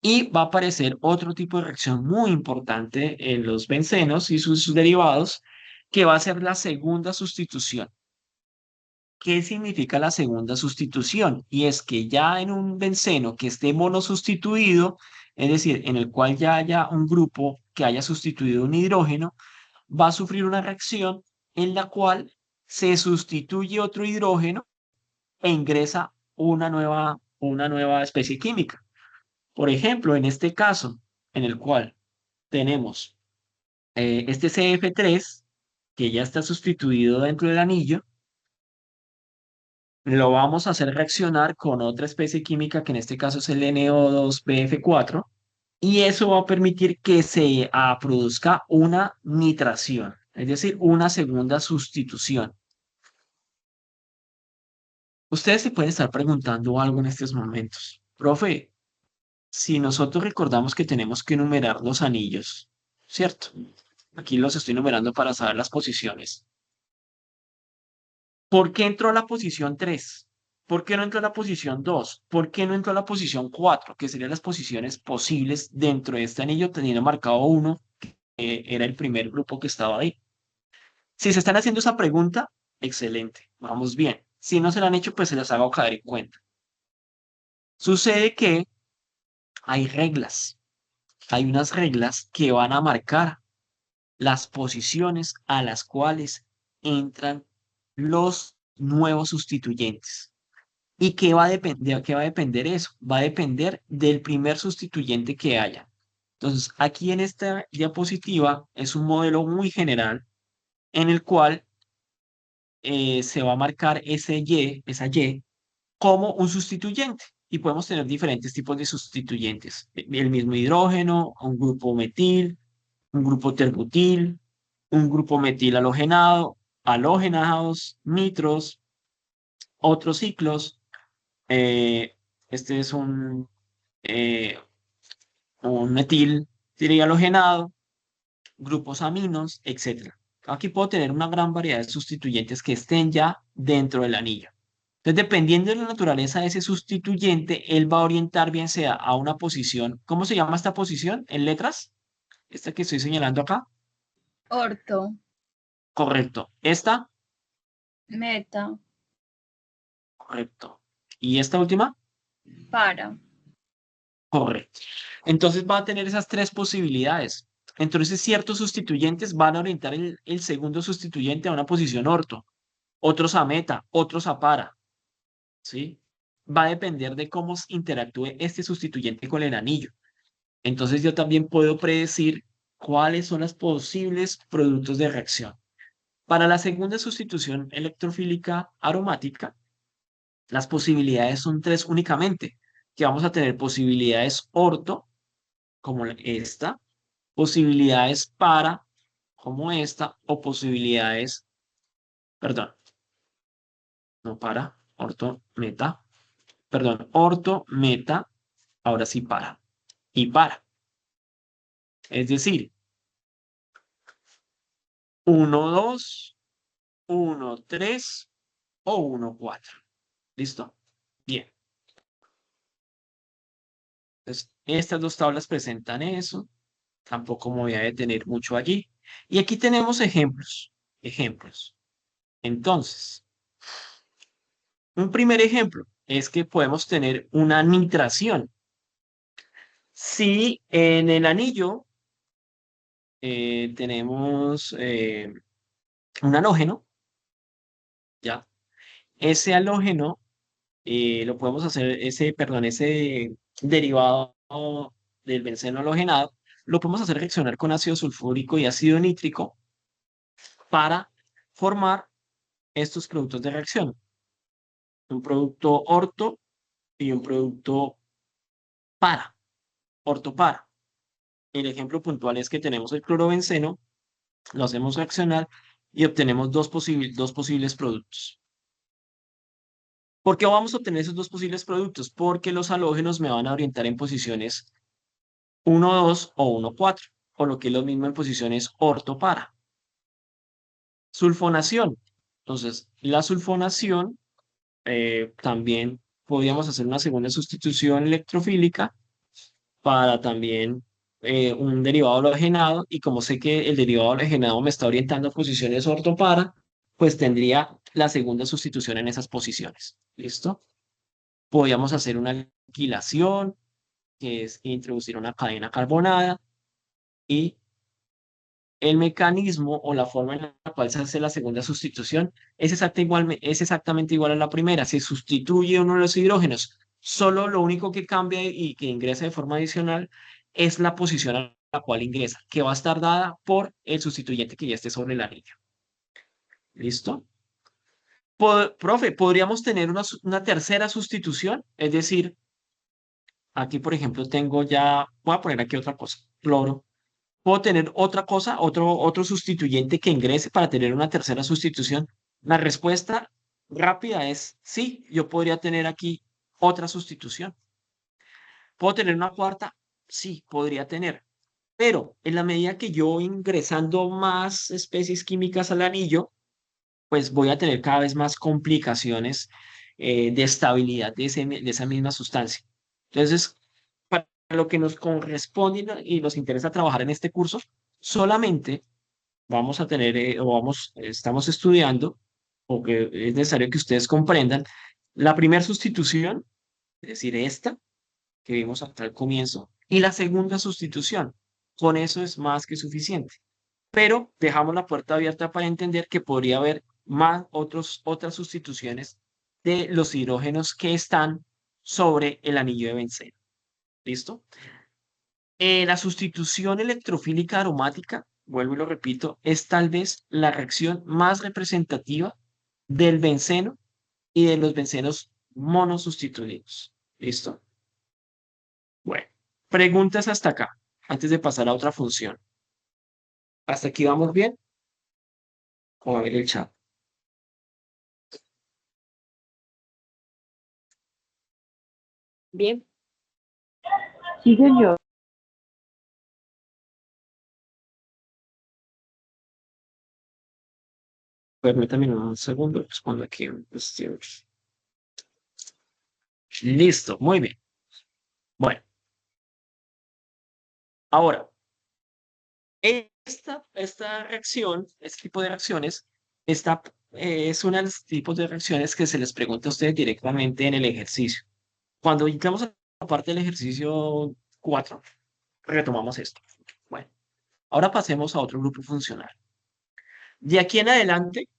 Y va a aparecer otro tipo de reacción muy importante en los bencenos y sus derivados, que va a ser la segunda sustitución. ¿Qué significa la segunda sustitución? Y es que ya en un benceno que esté monosustituido, es decir, en el cual ya haya un grupo que haya sustituido un hidrógeno, va a sufrir una reacción en la cual se sustituye otro hidrógeno e ingresa una nueva especie química. Por ejemplo, en este caso, en el cual tenemos este CF3, que ya está sustituido dentro del anillo, lo vamos a hacer reaccionar con otra especie química, que en este caso es el NO2PF4, y eso va a permitir que se produzca una nitración, es decir, una segunda sustitución. Ustedes se pueden estar preguntando algo en estos momentos. Profe, si nosotros recordamos que tenemos que numerar los anillos, ¿cierto? Aquí los estoy numerando para saber las posiciones. ¿Por qué entró a la posición 3? ¿Por qué no entró a la posición 2? ¿Por qué no entró a la posición 4? Que serían las posiciones posibles dentro de este anillo, teniendo marcado 1, que era el primer grupo que estaba ahí. Si se están haciendo esa pregunta, excelente, vamos bien. Si no se la han hecho, pues se las hago caer en cuenta. Sucede que hay reglas. Hay unas reglas que van a marcar las posiciones a las cuales entran los nuevos sustituyentes. ¿Y qué va a depender eso? Va a depender del primer sustituyente que haya. Entonces, aquí en esta diapositiva es un modelo muy general en el cual se va a marcar esa Y, como un sustituyente. Y podemos tener diferentes tipos de sustituyentes. El mismo hidrógeno, un grupo metil, un grupo terbutil, un grupo metil halogenado, halogenados, nitros, otros ciclos. eh, este es eh, un metil trihalogenado, grupos aminos, etc. Aquí puedo tener una gran variedad de sustituyentes que estén ya dentro del anillo. Entonces, dependiendo de la naturaleza de ese sustituyente, él va a orientar bien sea a una posición. ¿Cómo se llama esta posición en letras? Esta que estoy señalando acá. Orto. Correcto. Esta. Meta. Correcto. ¿Y esta última? Para. Correcto. Entonces va a tener esas tres posibilidades. Entonces ciertos sustituyentes van a orientar el segundo sustituyente a una posición orto, otros a meta, otros a para. ¿Sí? Va a depender de cómo interactúe este sustituyente con el anillo. Entonces yo también puedo predecir cuáles son los posibles productos de reacción. Para la segunda sustitución electrofílica aromática, las posibilidades son tres únicamente, que vamos a tener posibilidades orto, como esta, posibilidades para, como esta, o posibilidades, perdón, no para, orto, meta, perdón, orto, meta, ahora sí para, y para. Es decir, 1, 2, 1, 3 o 1, 4. ¿Listo? Bien. Estas dos tablas presentan eso. Tampoco me voy a detener mucho allí. Y aquí tenemos ejemplos. Ejemplos. Entonces, un primer ejemplo es que podemos tener una nitración. Si en el anillo tenemos un halógeno, ¿ya? Ese halógeno lo podemos hacer, ese derivado del benceno halogenado, lo podemos hacer reaccionar con ácido sulfúrico y ácido nítrico para formar estos productos de reacción. Un producto orto y un producto para, orto-para. El ejemplo puntual es que tenemos el clorobenceno, lo hacemos reaccionar y obtenemos dos posibles productos. ¿Por qué vamos a obtener esos dos posibles productos? Porque los halógenos me van a orientar en posiciones 1, 2 o 1, 4, o lo que es lo mismo en posiciones orto-para. Sulfonación. Entonces, la sulfonación también podríamos hacer una segunda sustitución electrofílica para también un derivado halogenado, y como sé que el derivado halogenado me está orientando a posiciones orto-para, pues tendría la segunda sustitución en esas posiciones. ¿Listo? Podríamos hacer una alquilación, que es introducir una cadena carbonada, y el mecanismo o la forma en la cual se hace la segunda sustitución es, es exactamente igual a la primera. Se sustituye uno de los hidrógenos. Solo lo único que cambia y que ingresa de forma adicional es la posición a la cual ingresa, que va a estar dada por el sustituyente que ya esté sobre el anillo. ¿Listo? Profe, ¿podríamos tener una tercera sustitución? Es decir, aquí, por ejemplo, tengo ya, voy a poner aquí otra cosa, cloro. ¿Puedo tener otra cosa, otro sustituyente que ingrese para tener una tercera sustitución? La respuesta rápida es sí, yo podría tener aquí otra sustitución. ¿Puedo tener una cuarta? Sí, podría tener. Pero en la medida que yo voy ingresando más especies químicas al anillo, pues voy a tener cada vez más complicaciones de estabilidad de esa misma sustancia. Entonces, para lo que nos corresponde y nos interesa trabajar en este curso, solamente vamos a tener, estamos estudiando, o que es necesario que ustedes comprendan, la primera sustitución, es decir, esta que vimos hasta el comienzo, y la segunda sustitución. Con eso es más que suficiente. Pero dejamos la puerta abierta para entender que podría haber otras sustituciones de los hidrógenos que están sobre el anillo de benceno. ¿Listo? La sustitución electrofílica aromática, vuelvo y lo repito, es tal vez la reacción más representativa del benceno y de los bencenos monosustituidos. ¿Listo? Bueno, preguntas hasta acá, antes de pasar a otra función. ¿Hasta aquí vamos bien? Vamos a ver el chat. Bien. Sí, señor. Permítame un segundo, respondo aquí una cuestión. Listo, muy bien. Bueno, ahora, esta reacción, este tipo de reacciones, es uno de los tipos de reacciones que se les pregunta a ustedes directamente en el ejercicio. Cuando entramos a la parte del ejercicio 4, retomamos esto. Bueno, ahora pasemos a otro grupo funcional. De aquí en adelante,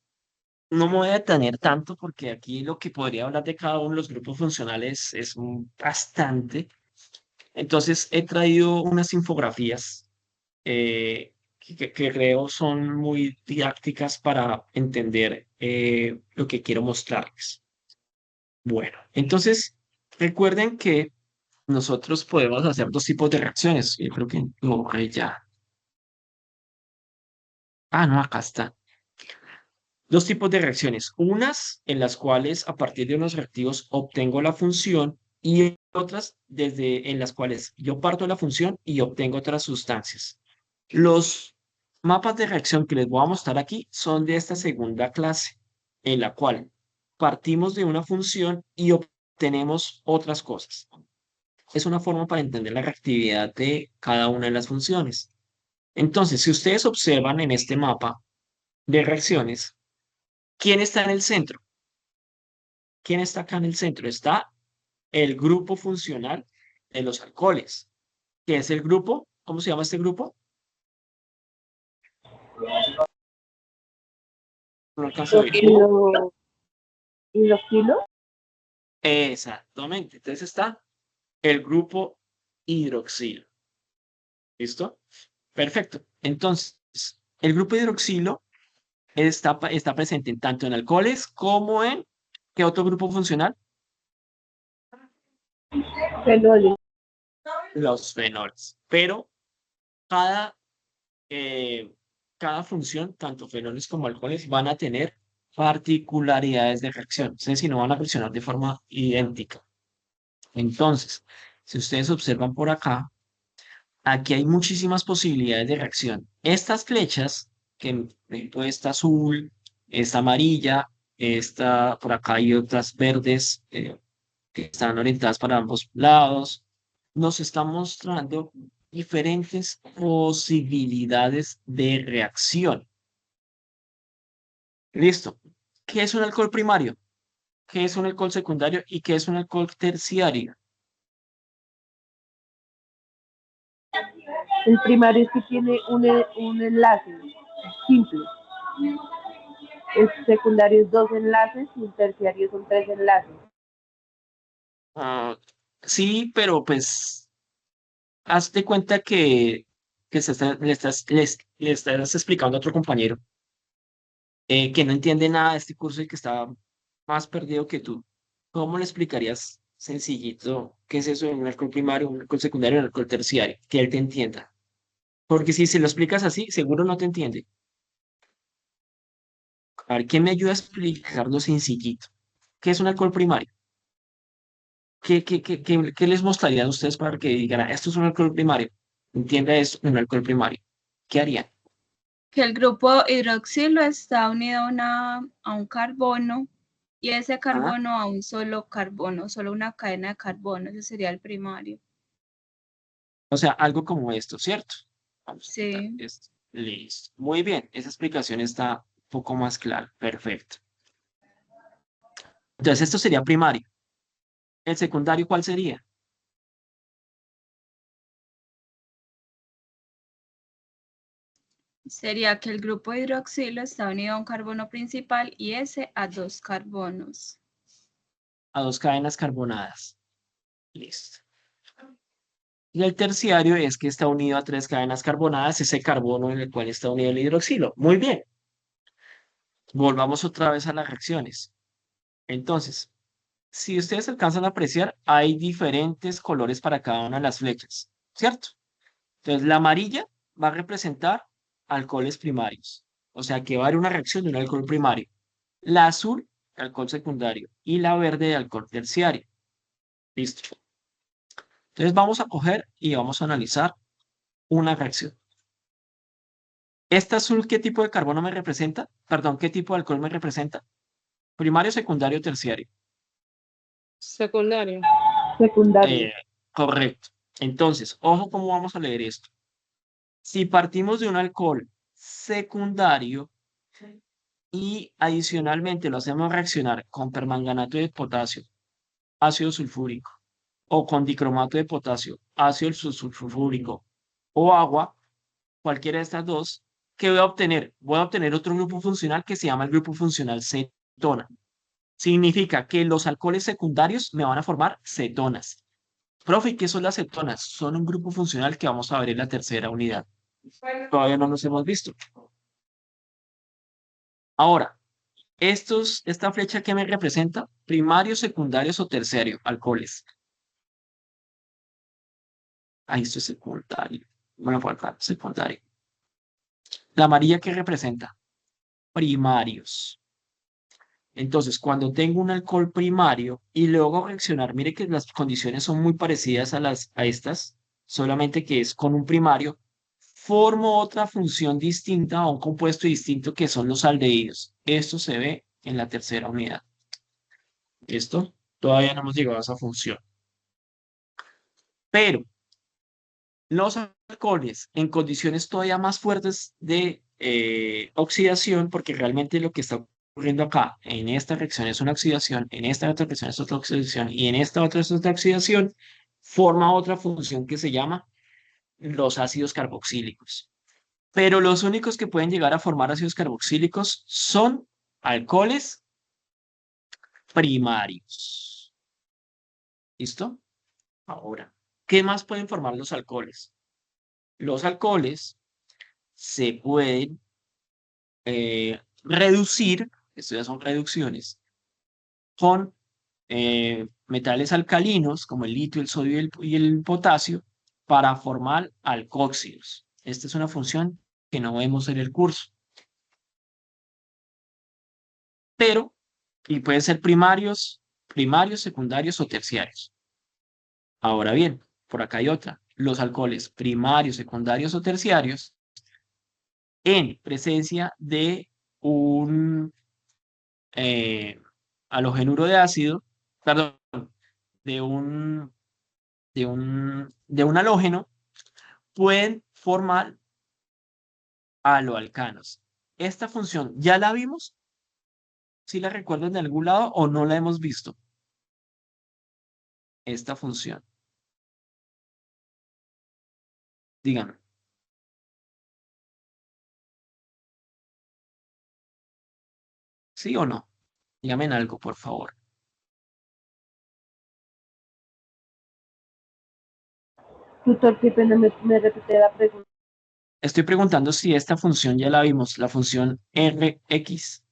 no me voy a detener tanto porque aquí lo que podría hablar de cada uno de los grupos funcionales es bastante. Entonces, he traído unas infografías que creo son muy didácticas para entender lo que quiero mostrarles. Bueno, entonces, recuerden que nosotros podemos hacer dos tipos de reacciones. Yo creo que no, ahí ya. Ah, no, acá está. Dos tipos de reacciones. Unas en las cuales a partir de unos reactivos obtengo la función, y otras en las cuales yo parto de la función y obtengo otras sustancias. Los mapas de reacción que les voy a mostrar aquí son de esta segunda clase, en la cual partimos de una función y obtenemos otras cosas. es una forma para entender la reactividad de cada una de las funciones. Entonces, si ustedes observan en este mapa de reacciones, ¿quién está en el centro? ¿Quién está acá en el centro? Está el grupo funcional de los alcoholes, que es el grupo, ¿cómo se llama este grupo? No alcanzo a ver. Hidroxilo. Hidroxilo. Exactamente. Entonces está el grupo hidroxilo. ¿Listo? Perfecto. Entonces, el grupo hidroxilo está presente tanto en alcoholes como en ¿qué otro grupo funcional? Fenoles. Los fenoles. Pero cada, eh, cada función, tanto fenoles como alcoholes, van a tener particularidades de reacción. Es decir, no van a reaccionar de forma idéntica. Entonces, si ustedes observan por acá, aquí hay muchísimas posibilidades de reacción. Estas flechas, que por ejemplo esta azul, esta amarilla, esta por acá hay otras verdes que están orientadas para ambos lados, nos están mostrando diferentes posibilidades de reacción. Listo. ¿Qué es un alcohol primario? ¿Qué es un alcohol secundario? ¿Y qué es un alcohol terciario? El primario es que tiene un enlace simple. El secundario es 2 enlaces y el terciario son 3 enlaces. Ah, sí, pero pues hazte cuenta que le estás explicando a otro compañero que no entiende nada de este curso y que está más perdido que tú. ¿Cómo le explicarías sencillito qué es eso de un alcohol primario, un alcohol secundario, un alcohol terciario? Que él te entienda. Porque si se lo explicas así, seguro no te entiende. A ver, ¿quién me ayuda a explicarlo sencillito? ¿Qué es un alcohol primario? ¿Qué les mostrarían a ustedes para que digan, esto es un alcohol primario? Entienda esto, un alcohol primario. ¿Qué harían? Que el grupo hidroxilo está unido a un carbono y ese Ah, carbono a un solo carbono, solo una cadena de carbono, ese sería el primario. o sea, algo como esto, ¿cierto? Vamos a quitar Sí, esto. Listo. Muy bien, esa explicación está un poco más clara. Perfecto. Entonces, esto sería primario. ¿El secundario cuál sería? sería que el grupo hidroxilo está unido a un carbono principal y ese a dos carbonos. A dos cadenas carbonadas. Listo. Y el terciario es que está unido a tres cadenas carbonadas, ese carbono en el cual está unido el hidroxilo. Muy bien. Volvamos otra vez a las reacciones. Entonces, si ustedes alcanzan a apreciar, hay diferentes colores para cada una de las flechas, ¿cierto? Entonces, la amarilla va a representar alcoholes primarios, o sea que va a haber una reacción de un alcohol primario. La azul, alcohol secundario, y la verde, alcohol terciario. Listo. Entonces, vamos a coger y vamos a analizar una reacción. ¿Esta azul qué tipo de carbono me representa? Perdón, ¿qué tipo de alcohol me representa? Primario, secundario, terciario. Secundario. Secundario. Eh, correcto. Entonces, ojo cómo vamos a leer esto. Si partimos de un alcohol secundario y adicionalmente lo hacemos reaccionar con permanganato de potasio, ácido sulfúrico, o con dicromato de potasio, ácido sulfúrico, o agua, cualquiera de estas dos, ¿qué voy a obtener? Voy a obtener otro grupo funcional que se llama el grupo funcional cetona. Significa que los alcoholes secundarios me van a formar cetonas. Profe, ¿qué son las cetonas? Son un grupo funcional que vamos a ver en la tercera unidad. Todavía no nos hemos visto. Ahora, esta flecha que me representa, primarios, secundarios o terciario, alcoholes. Ahí esto es secundario. Bueno, por acá, secundario. La amarilla que representa, primarios. Entonces, cuando tengo un alcohol primario y luego reaccionar, mire que las condiciones son muy parecidas a estas, solamente que es con un primario, formo otra función distinta o un compuesto distinto que son los aldehídos. Esto se ve en la tercera unidad. ¿Esto? Todavía no hemos llegado a esa función. Pero los alcoholes en condiciones todavía más fuertes de oxidación, porque realmente lo que está ocurriendo acá en esta reacción es una oxidación, en esta otra reacción es otra oxidación y en esta otra es otra oxidación, forma otra función que se llama los ácidos carboxílicos. Pero los únicos que pueden llegar a formar ácidos carboxílicos son alcoholes primarios. ¿Listo? Ahora, ¿qué más pueden formar los alcoholes? Los alcoholes se pueden reducir, esto ya son reducciones, con metales alcalinos como el litio, el sodio y el potasio para formar alcóxidos. Esta es una función que no vemos en el curso. Pero, y pueden ser primarios, secundarios o terciarios. Ahora bien, por acá hay otra. Los alcoholes primarios, secundarios o terciarios en presencia de un halogenuro de ácido, perdón, de un halógeno, pueden formar haloalcanos. Esta función, ¿ya la vimos? ¿Sí la recuerdan de algún lado o no la hemos visto? Esta función. Díganme. ¿Sí o no? Díganme en algo, por favor. Tutor, qué pena, me repite la pregunta. Estoy preguntando si esta función ya la vimos, la función Rx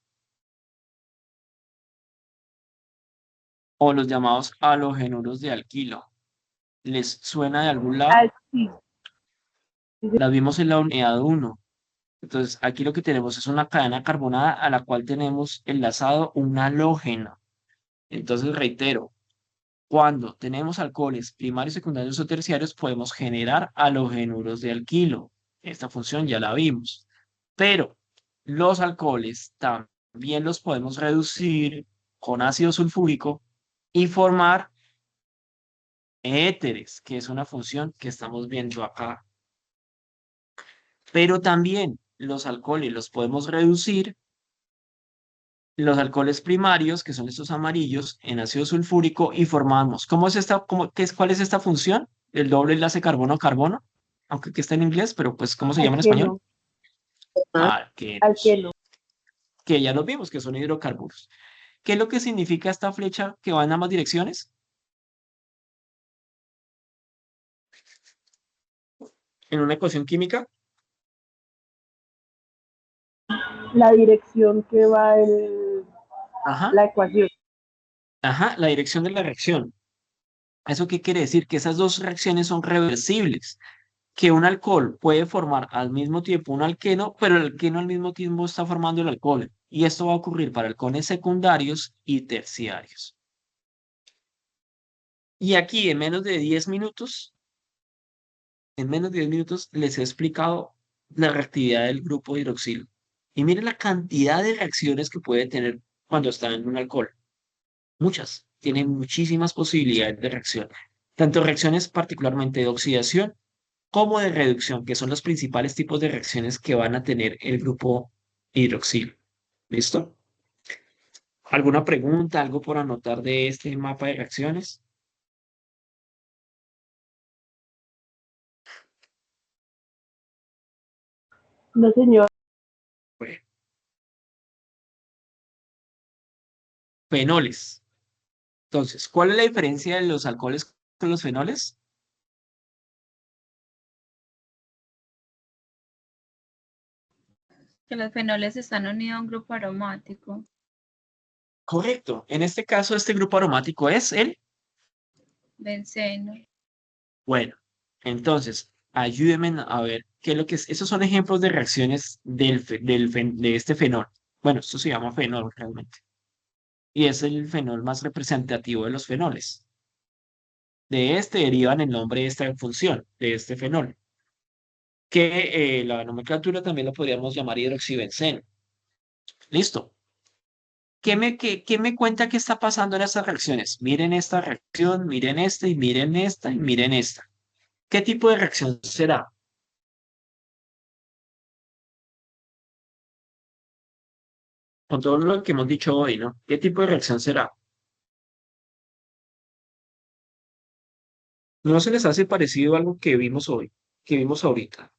o los llamados halogenuros de alquilo. ¿Les suena de algún lado? Ah, sí. Las vimos en la unidad 1. Entonces, aquí lo que tenemos es una cadena carbonada a la cual tenemos enlazado un halógeno. Entonces, reitero, cuando tenemos alcoholes primarios, secundarios o terciarios, podemos generar halogenuros de alquilo. Esta función ya la vimos. Pero los alcoholes también los podemos reducir con ácido sulfúrico y formar éteres, que es una función que estamos viendo acá. Pero también los alcoholes los podemos reducir, los alcoholes primarios, que son estos amarillos, en ácido sulfúrico y formamos. ¿Cómo es esta, cuál es esta función? El doble enlace carbono-carbono, aunque aquí está en inglés, pero pues, ¿cómo se llama en español? Alquenos. Alqueno. Que ya los vimos, que son hidrocarburos. ¿Qué es lo que significa esta flecha que va en ambas direcciones? En una ecuación química. La dirección que va Ajá, la ecuación. ajá, la dirección de la reacción. ¿Eso qué quiere decir? Que esas dos reacciones son reversibles, que un alcohol puede formar al mismo tiempo un alqueno, pero el alqueno al mismo tiempo está formando el alcohol. Y esto va a ocurrir para alcoholes secundarios y terciarios. Y aquí en menos de 10 minutos, les he explicado la reactividad del grupo hidroxilo. Y miren la cantidad de reacciones que puede tener cuando está en un alcohol. Muchas, tienen muchísimas posibilidades de reacción. Tanto reacciones particularmente de oxidación como de reducción, que son los principales tipos de reacciones que van a tener el grupo hidroxilo. ¿Listo? ¿Alguna pregunta, algo por anotar de este mapa de reacciones? No, señor. Bueno, fenoles. Entonces, ¿cuál es la diferencia de los alcoholes con los fenoles? Que los fenoles están unidos a un grupo aromático. Correcto. En este caso, este grupo aromático es el. Benceno. Bueno, entonces, ayúdenme a ver qué es lo que es. Esos son ejemplos de reacciones de este fenol. Bueno, esto se llama fenol realmente. Y es el fenol más representativo de los fenoles. De este derivan el nombre de esta función, de este fenol, que la nomenclatura también lo podríamos llamar hidroxibenceno. Listo. ¿Qué me cuenta qué está pasando en estas reacciones? Miren esta reacción, miren esta y miren esta y miren esta. ¿Qué tipo de reacción será? Con todo lo que hemos dicho hoy, ¿no? ¿Qué tipo de reacción será? ¿No se les hace parecido a algo que vimos hoy, que vimos ahorita?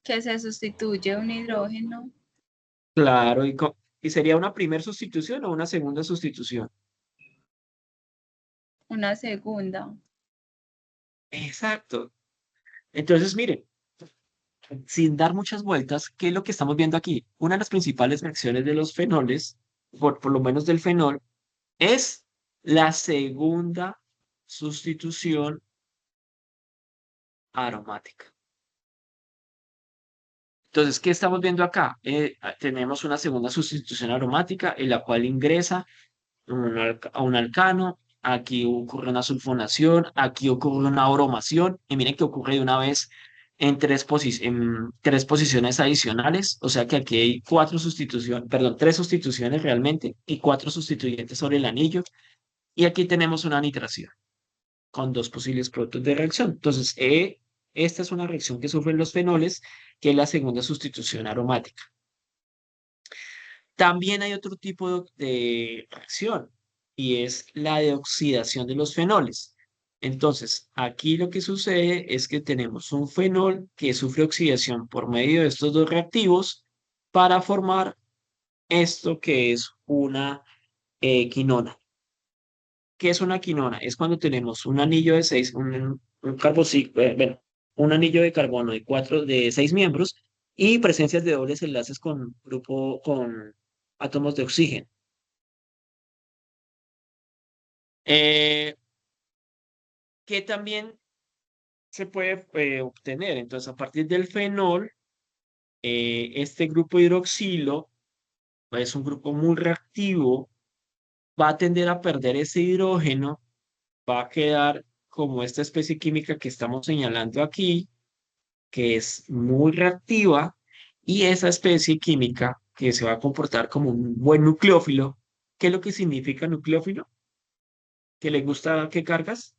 Que se sustituye un hidrógeno. Claro, ¿y sería una primera sustitución o una segunda sustitución? Una segunda. Exacto. Entonces, miren, sin dar muchas vueltas, ¿qué es lo que estamos viendo aquí? Una de las principales reacciones de los fenoles, por lo menos del fenol, es la segunda sustitución aromática. Entonces, ¿qué estamos viendo acá? Tenemos una segunda sustitución aromática en la cual ingresa a un alcano, aquí ocurre una sulfonación, aquí ocurre una aromación, y miren que ocurre de una vez en tres posiciones adicionales, o sea que aquí hay cuatro sustituciones, perdón, tres sustituciones realmente y cuatro sustituyentes sobre el anillo, y aquí tenemos una nitración con dos posibles productos de reacción. Entonces, esta es una reacción que sufren los fenoles, que es la segunda sustitución aromática. También hay otro tipo de reacción y es la de oxidación de los fenoles. Entonces, aquí lo que sucede es que tenemos un fenol que sufre oxidación por medio de estos dos reactivos para formar esto que es una quinona. ¿Qué es una quinona? Es cuando tenemos un anillo de seis, bueno, un anillo de carbono de seis miembros y presencias de dobles enlaces con átomos de oxígeno. Eh, que también se puede obtener. Entonces, a partir del fenol, este grupo hidroxilo es un grupo muy reactivo, va a tender a perder ese hidrógeno, va a quedar como esta especie química que estamos señalando aquí, que es muy reactiva, y esa especie química que se va a comportar como un buen nucleófilo. ¿Qué es lo que significa nucleófilo? ¿Que le gusta qué cargas?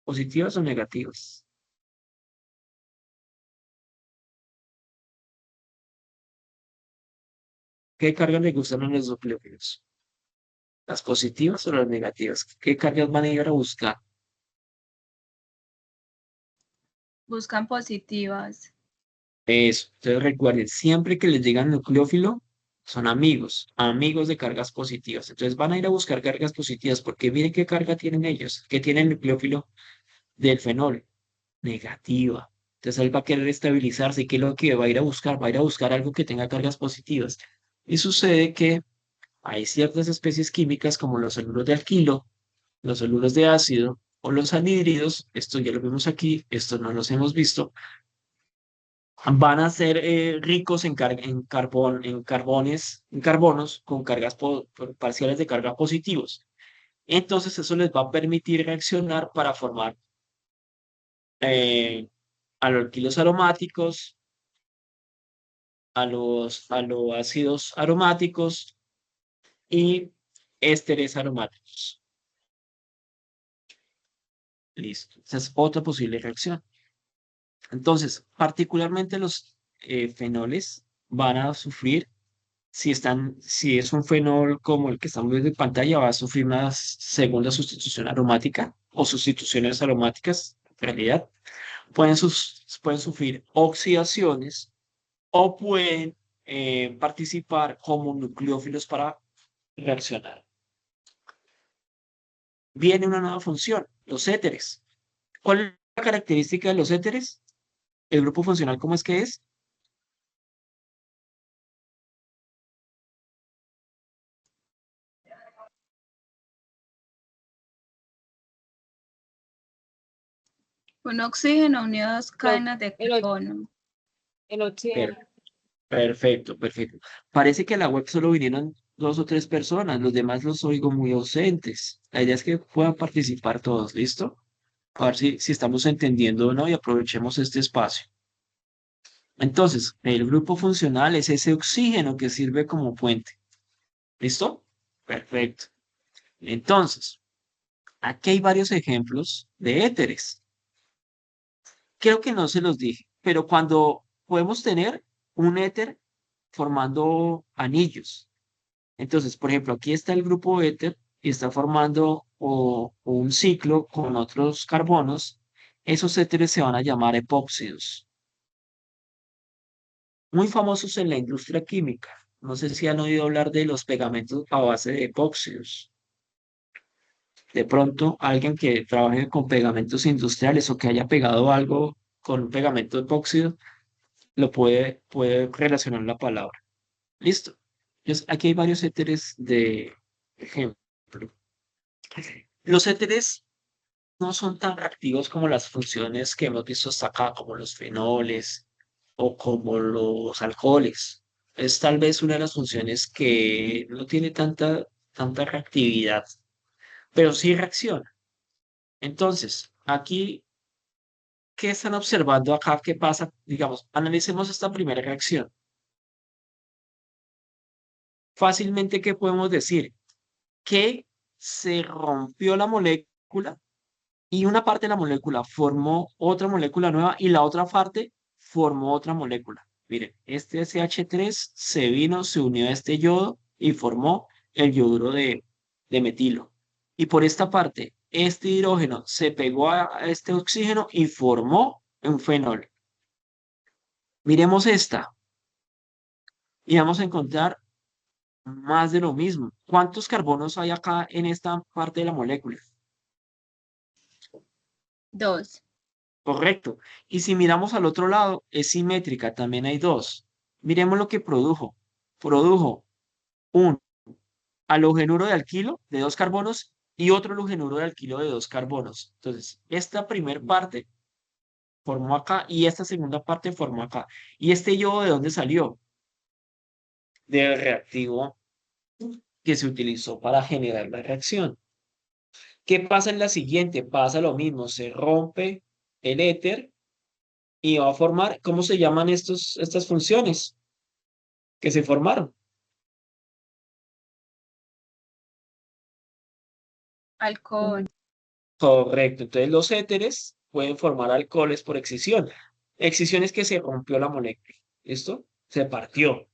¿Positivas o negativas? ¿Qué cargas le gustan a los nucleófilos? ¿Las positivas o las negativas? ¿Qué cargas van a ir a buscar? Buscan positivas. Eso. Entonces recuerden, siempre que les llegan nucleófilo, son amigos, amigos de cargas positivas. Entonces van a ir a buscar cargas positivas porque miren qué carga tienen ellos, que tienen el nucleófilo del fenol, negativa. Entonces él va a querer estabilizarse y ¿qué es lo que va a ir a buscar? Va a ir a buscar algo que tenga cargas positivas. Y sucede que hay ciertas especies químicas como los sulfuros de alquilo, los sulfuros de ácido o los anhídridos, esto ya lo vimos aquí, esto no los hemos visto, van a ser ricos en carbonos con cargas parciales de carga positivos. Entonces eso les va a permitir reaccionar para formar eh, alquilos aromáticos, a los ácidos aromáticos y ésteres aromáticos. Listo. Esa es otra posible reacción. Entonces, particularmente los fenoles van a sufrir, si es un fenol como el que estamos viendo en pantalla, va a sufrir una segunda sustitución aromática o sustituciones aromáticas, en realidad. Pueden sufrir oxidaciones o pueden participar como nucleófilos para reaccionar. Viene una nueva función, los éteres. ¿Cuál es la característica de los éteres? ¿El grupo funcional cómo es que es? Un oxígeno unido a dos cadenas de el, och- carbono. el oxígeno. Perfecto, perfecto. Parece que a la web solo vinieron dos o tres personas, los demás los oigo muy ausentes. La idea es que puedan participar todos, ¿listo? A ver si estamos entendiendo o no y aprovechemos este espacio. Entonces, el grupo funcional es ese oxígeno que sirve como puente. ¿Listo? Perfecto. Entonces, aquí hay varios ejemplos de éteres. Creo que no se los dije, pero cuando podemos tener un éter formando anillos. Entonces, por ejemplo, aquí está el grupo éter y está formando un ciclo con otros carbonos. Esos éteres se van a llamar epóxidos, muy famosos en la industria química. No sé si han oído hablar de los pegamentos a base de epóxidos. De pronto, alguien que trabaje con pegamentos industriales o que haya pegado algo con un pegamento epóxido, puede relacionar la palabra. Listo. Entonces, aquí hay varios éteres de ejemplo. Los éteres no son tan reactivos como las funciones que hemos visto hasta acá, como los fenoles o como los alcoholes. Es tal vez una de las funciones que no tiene tanta reactividad, pero sí reacciona. Entonces, aquí, ¿qué están observando acá? ¿Qué pasa? Digamos, analicemos esta primera reacción. Fácilmente, ¿qué podemos decir? Que se rompió la molécula y una parte de la molécula formó otra molécula nueva y la otra parte formó otra molécula. Miren, este CH3 se vino, se unió a este yodo y formó el yoduro de metilo. Y por esta parte, este hidrógeno se pegó a este oxígeno y formó un fenol. Miremos esta y vamos a encontrar más de lo mismo. ¿Cuántos carbonos hay acá en esta parte de la molécula? 2. Correcto. Y si miramos al otro lado, es simétrica, también hay dos. Miremos lo que produjo. Produjo un halogenuro de alquilo de 2 carbonos y otro halogenuro de alquilo de 2 carbonos. Entonces, esta primera parte formó acá y esta segunda parte formó acá. ¿Y este yodo de dónde salió? Del reactivo que se utilizó para generar la reacción. ¿Qué pasa en la siguiente? Pasa lo mismo, se rompe el éter y va a formar, ¿cómo se llaman estas funciones que se formaron? Alcohol. Correcto. Entonces los éteres pueden formar alcoholes por excisión. Excisión es que se rompió la molécula. ¿Listo? Se partió.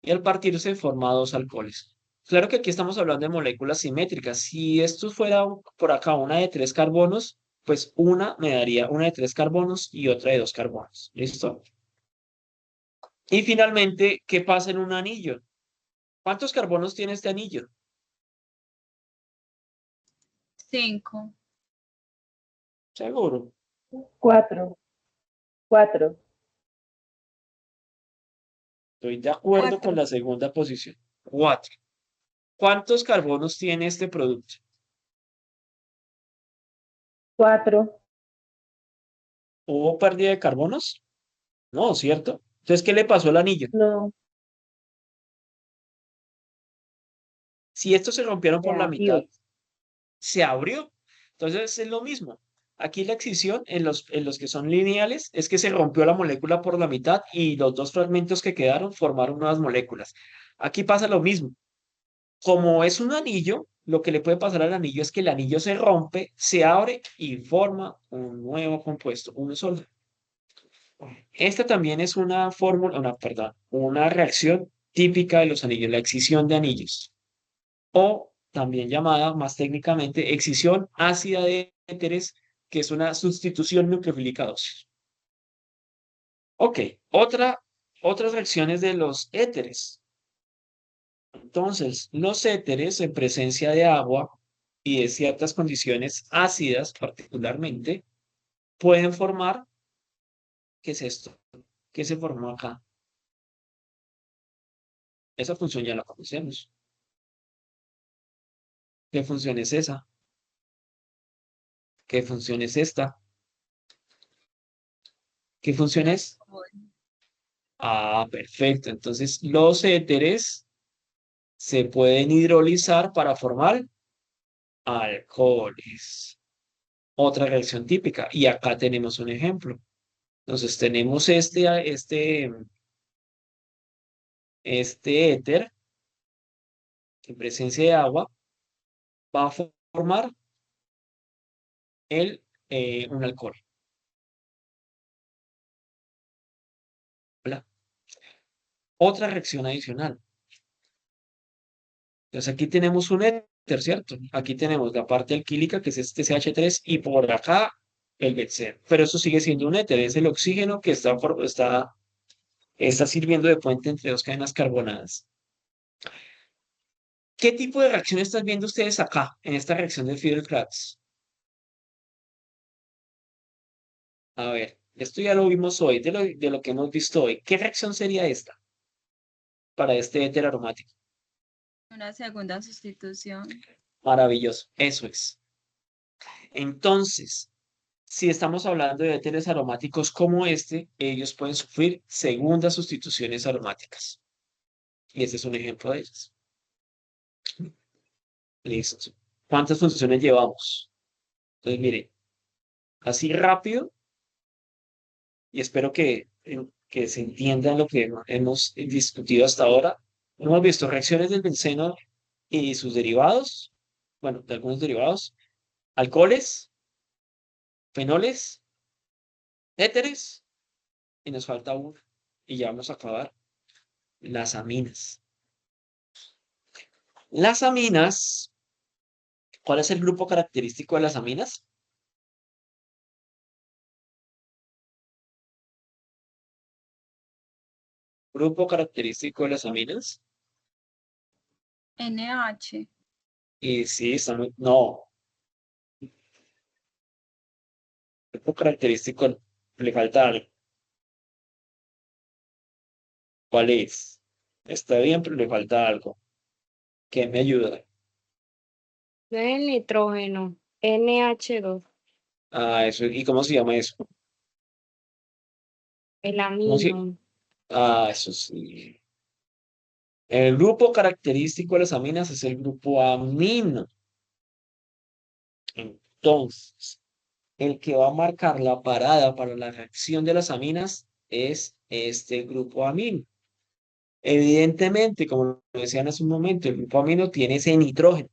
Y al partirse forma dos alcoholes. Claro que aquí estamos hablando de moléculas simétricas. Si esto fuera por acá una de 3 carbonos, pues una me daría una de 3 carbonos y otra de 2 carbonos. ¿Listo? Y finalmente, ¿qué pasa en un anillo? ¿Cuántos carbonos tiene este anillo? 5. Seguro. 4. 4. Estoy de acuerdo con 4. la segunda posición. 4. ¿Cuántos carbonos tiene este producto? 4. ¿Hubo pérdida de carbonos? No, ¿cierto? Entonces, ¿qué le pasó al anillo? No, Si estos se rompieron se por la mitad, abrió. se abrió. Entonces, es lo mismo. Aquí la excisión en los que son lineales es que se rompió la molécula por la mitad y los dos fragmentos que quedaron formaron nuevas moléculas. Aquí pasa lo mismo. Como es un anillo, lo que le puede pasar al anillo es que el anillo se rompe, se abre y forma un nuevo compuesto, uno solo. Esta también es una fórmula, perdón, una reacción típica de los anillos, la excisión de anillos, o también llamada más técnicamente excisión ácida de éteres, que es una sustitución nucleofílica 2. Ok, otras reacciones de los éteres. Entonces, los éteres en presencia de agua y de ciertas condiciones ácidas particularmente, pueden formar, ¿qué es esto? ¿Qué se formó acá? Esa función ya la conocemos. ¿Qué función es esa? ¿Qué función es esta? ¿Qué función es? Ah, perfecto. Entonces, los éteres se pueden hidrolizar para formar alcoholes. Otra reacción típica. Y acá tenemos un ejemplo. Entonces tenemos este éter en presencia de agua va a formar un alcohol. ¿Verdad? Otra reacción adicional. Entonces aquí tenemos un éter, ¿cierto? Aquí tenemos la parte alquílica, que es este CH3, y por acá el benceno. Pero eso sigue siendo un éter, es el oxígeno que está sirviendo de puente entre dos cadenas carbonadas. ¿Qué tipo de reacción están viendo ustedes acá, en esta reacción de Friedel-Crafts? A ver, esto ya lo vimos hoy, de lo que hemos visto hoy. ¿Qué reacción sería esta para este éter aromático? Una segunda sustitución. Maravilloso, eso es. Entonces, si estamos hablando de éteres aromáticos como este, ellos pueden sufrir segundas sustituciones aromáticas. Y este es un ejemplo de ellas. Listo. ¿Cuántas funciones llevamos? Entonces, miren, así rápido, y espero que se entienda lo que hemos discutido hasta ahora. Hemos visto reacciones del benceno y sus derivados, bueno, de algunos derivados, alcoholes, fenoles, éteres, y nos falta uno, y ya vamos a acabar, las aminas. Las aminas, ¿cuál es el grupo característico de las aminas? Grupo característico de las aminas. NH. Y sí, no, grupo característico le falta algo. ¿Cuál es? Está bien, pero le falta algo. ¿Qué me ayuda? El nitrógeno, NH2, Ah, eso. ¿Y cómo se llama eso? el ¿Cómo se- amino. Ah, eso sí. El grupo característico de las aminas es el grupo amino. Entonces, el que va a marcar la parada para la reacción de las aminas es este grupo amino. Evidentemente, como lo decían hace un momento, el grupo amino tiene ese nitrógeno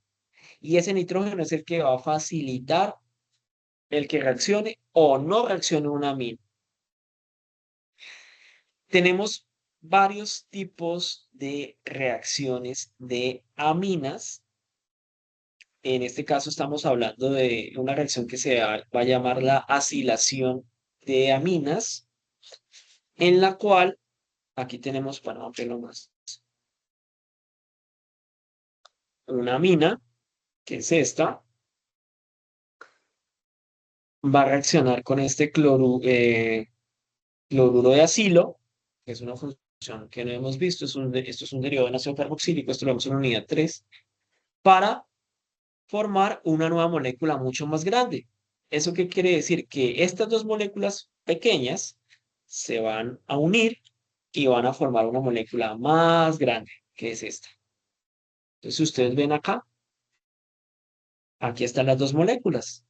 y ese nitrógeno es el que va a facilitar el que reaccione o no reaccione un amino. Tenemos varios tipos de reacciones de aminas. En este caso estamos hablando de una reacción que va a llamar la acilación de aminas, en la cual, aquí tenemos, para ampliarlo más, una amina, que es esta, va a reaccionar con este cloruro de acilo, que es una función que no hemos visto, esto es un derivado de ácido carboxílico, esto lo vemos en la unidad 3, para formar una nueva molécula mucho más grande. ¿Eso qué quiere decir? Que estas dos moléculas pequeñas se van a unir y van a formar una molécula más grande, que es esta. Entonces, si ustedes ven acá, aquí están las dos moléculas.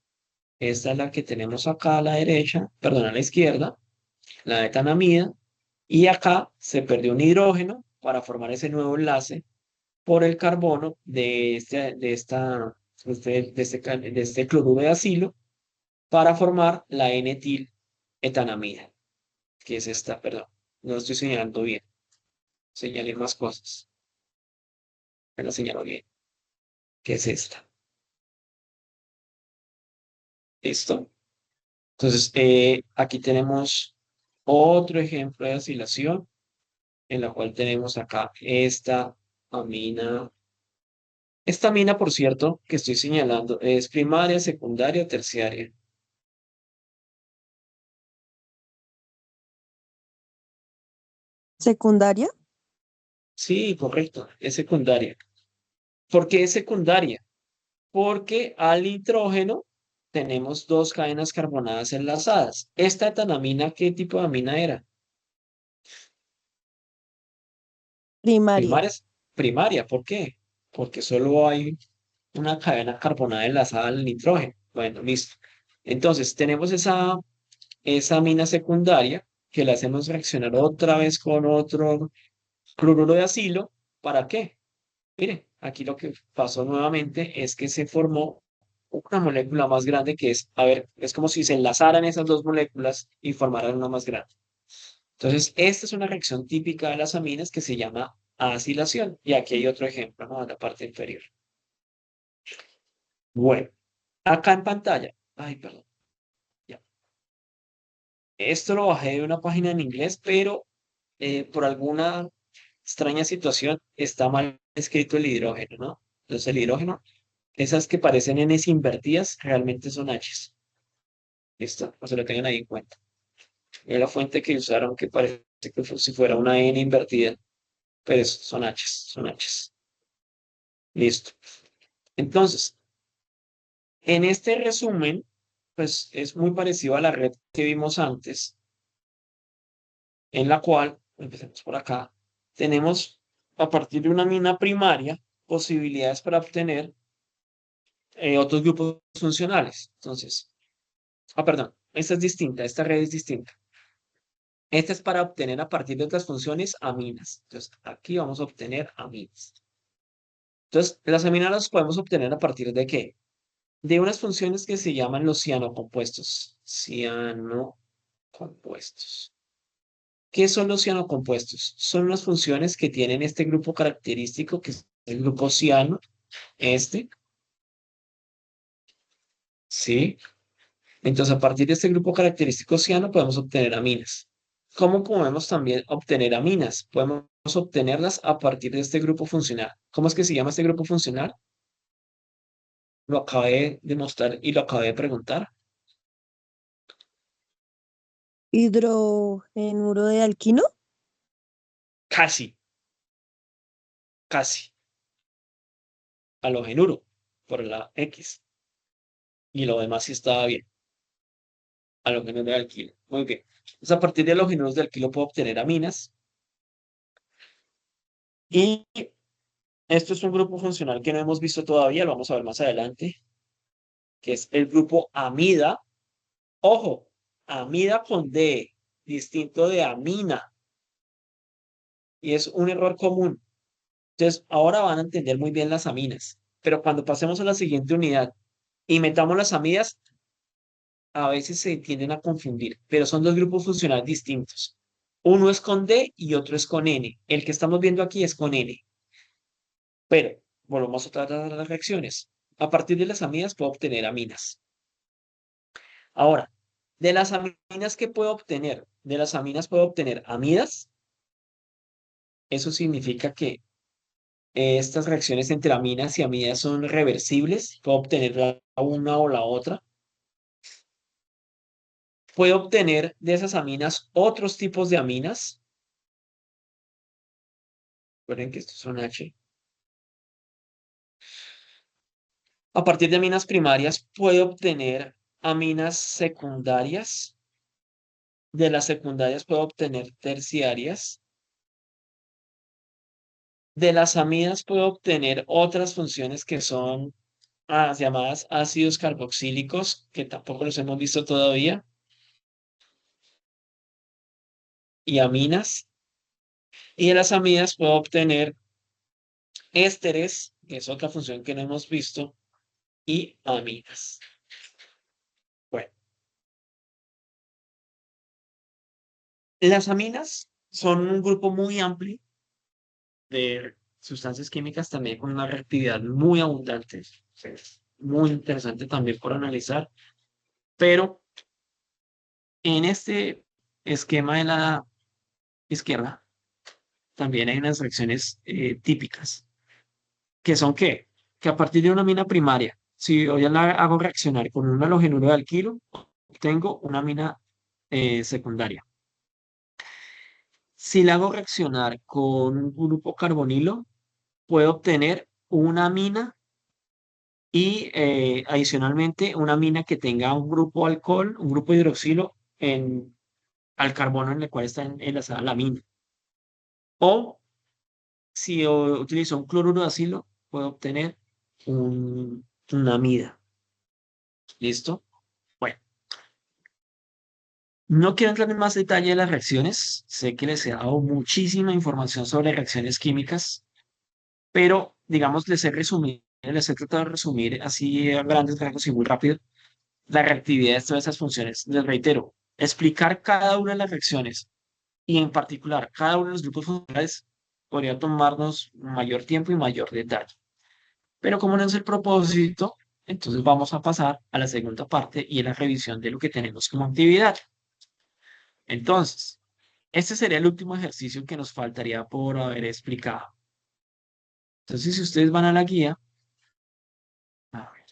Esta es la que tenemos acá a la derecha, perdón, a la izquierda, la etanamida, y acá se perdió un hidrógeno para formar ese nuevo enlace por el carbono de este cloruro de acilo para formar la N-etil-etanamida, que es esta, perdón, no estoy señalando bien, señalé más cosas, me la señalo bien, que es esta. ¿Listo? Entonces, aquí tenemos otro ejemplo de acilación, en la cual tenemos acá esta amina. Esta amina, por cierto, que estoy señalando, es primaria, secundaria o terciaria. ¿Secundaria? Sí, correcto, es secundaria. ¿Por qué es secundaria? Porque al nitrógeno tenemos dos cadenas carbonadas enlazadas. ¿Esta etanamina qué tipo de amina era? Primaria. Primaria, primaria, ¿por qué? Porque solo hay una cadena carbonada enlazada al nitrógeno. Bueno, listo. Entonces, tenemos esa amina secundaria que la hacemos reaccionar otra vez con otro cloruro de acilo. ¿Para qué? Mire, aquí lo que pasó nuevamente es que se formó una molécula más grande que es, a ver, es como si se enlazaran esas dos moléculas y formaran una más grande. Entonces, esta es una reacción típica de las aminas que se llama acilación. Y aquí hay otro ejemplo, ¿no? En la parte inferior. Bueno, acá en pantalla. Ay, perdón. Ya. Esto lo bajé de una página en inglés, pero por alguna extraña situación está mal escrito el hidrógeno, ¿no? Entonces, el hidrógeno, esas que parecen Ns invertidas, realmente son Hs. ¿Listo? No se lo tengan ahí en cuenta. Es la fuente que usaron que parece que si fuera una N invertida, pero son Hs, son Hs. Listo. Entonces, en este resumen, pues es muy parecido a la red que vimos antes, en la cual, empecemos por acá, tenemos a partir de una mina primaria posibilidades para obtener otros grupos funcionales. Entonces, perdón, esta es distinta, esta red es distinta. Esta es para obtener a partir de otras funciones aminas. Entonces, aquí vamos a obtener aminas. Entonces, las aminas las podemos obtener a partir de ¿qué? De unas funciones que se llaman los cianocompuestos. Cianocompuestos. ¿Qué son los cianocompuestos? Son unas funciones que tienen este grupo característico, que es el grupo ciano, este, ¿sí? Entonces, a partir de este grupo característico ciano, podemos obtener aminas. ¿Cómo podemos también obtener aminas? Podemos obtenerlas a partir de este grupo funcional. ¿Cómo es que se llama este grupo funcional? Lo acabé de mostrar y lo acabé de preguntar. Hidrogenuro de alquino. Casi, casi. Halogenuro, por la X. Y lo demás sí estaba bien. Halógenos de alquilo. Muy bien. Entonces, a partir de halógenos de alquilo puedo obtener aminas. Y esto es un grupo funcional que no hemos visto todavía, lo vamos a ver más adelante, que es el grupo amida. Ojo, amida con D, distinto de amina. Y es un error común. Entonces, ahora van a entender muy bien las aminas. Pero cuando pasemos a la siguiente unidad y metamos las amidas, a veces se tienden a confundir, pero son dos grupos funcionales distintos. Uno es con D y otro es con N. El que estamos viendo aquí es con N. Pero volvemos a tratar las reacciones. A partir de las amidas puedo obtener aminas. Ahora, de las aminas que puedo obtener, de las aminas puedo obtener amidas. Eso significa que estas reacciones entre aminas y amidas son reversibles. Puedo obtener la una o la otra. Puedo obtener de esas aminas otros tipos de aminas. Recuerden que estos son H. A partir de aminas primarias puedo obtener aminas secundarias. De las secundarias puedo obtener terciarias. De las amidas puedo obtener otras funciones que son llamadas ácidos carboxílicos, que tampoco los hemos visto todavía, y aminas. Y de las amidas puedo obtener ésteres, que es otra función que no hemos visto, y aminas. Bueno, las aminas son un grupo muy amplio de sustancias químicas también con una reactividad muy abundante. Es muy interesante también por analizar, pero en este esquema de la izquierda también hay unas reacciones típicas, que son ¿qué? Que a partir de una amina primaria, si yo ya la hago reaccionar con un halogenuro de alquilo, obtengo una amina secundaria. Si la hago reaccionar con un grupo carbonilo, puedo obtener una amina y adicionalmente una amina que tenga un grupo alcohol, un grupo hidroxilo al carbono en el cual está enlazada la amina. O si utilizo un cloruro de acilo, puedo obtener una amida. ¿Listo? Bueno, No quiero entrar en más detalle de las reacciones. Sé que les he dado muchísima información sobre reacciones químicas, pero digamos, les he tratado de resumir así a grandes rasgos y muy rápido la reactividad de todas esas funciones. Les reitero, explicar cada una de las reacciones y en particular cada uno de los grupos funcionales podría tomarnos mayor tiempo y mayor detalle. Pero como no es el propósito, entonces vamos a pasar a la segunda parte y es la revisión de lo que tenemos como actividad. Entonces, este sería el último ejercicio que nos faltaría por haber explicado. Entonces, si ustedes van a la guía, a ver,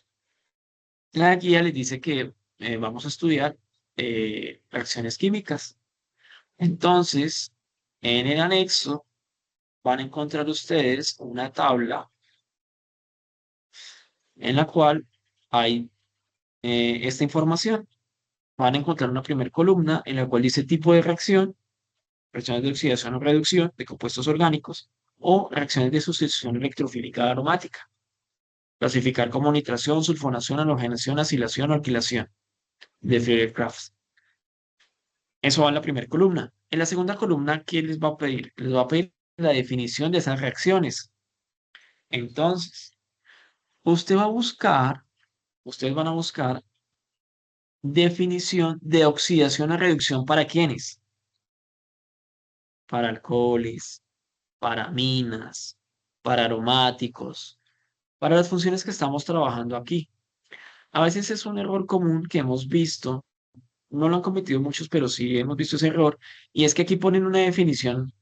la guía les dice que vamos a estudiar reacciones químicas. Entonces, en el anexo van a encontrar ustedes una tabla en la cual hay esta información. Van a encontrar una primera columna en la cual dice tipo de reacción, reacciones de oxidación o reducción de compuestos orgánicos o reacciones de sustitución electrofílica aromática. Clasificar como nitración, sulfonación, halogenación, acilación o alquilación de Friedrich-Crafts. Eso va en la primera columna. En la segunda columna, ¿qué les va a pedir? Les va a pedir la definición de esas reacciones. Entonces, usted va a buscar, ustedes van a buscar definición de oxidación o reducción para quiénes? Para alcoholes, para aminas, para aromáticos, para las funciones que estamos trabajando aquí. A veces es un error común que hemos visto, no lo han cometido muchos, pero sí hemos visto ese error, y es que aquí ponen una definición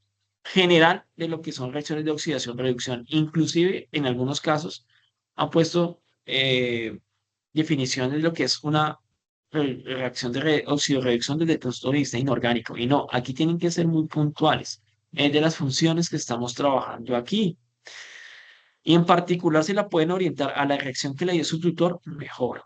general de lo que son reacciones de oxidación-reducción. Inclusive, en algunos casos, han puesto definiciones de lo que es una reacción de oxidorreducción desde el punto de vista inorgánico. Y no, aquí tienen que ser muy puntuales. Es de las funciones que estamos trabajando aquí. Y en particular, si la pueden orientar a la reacción que le dio su tutor, mejor.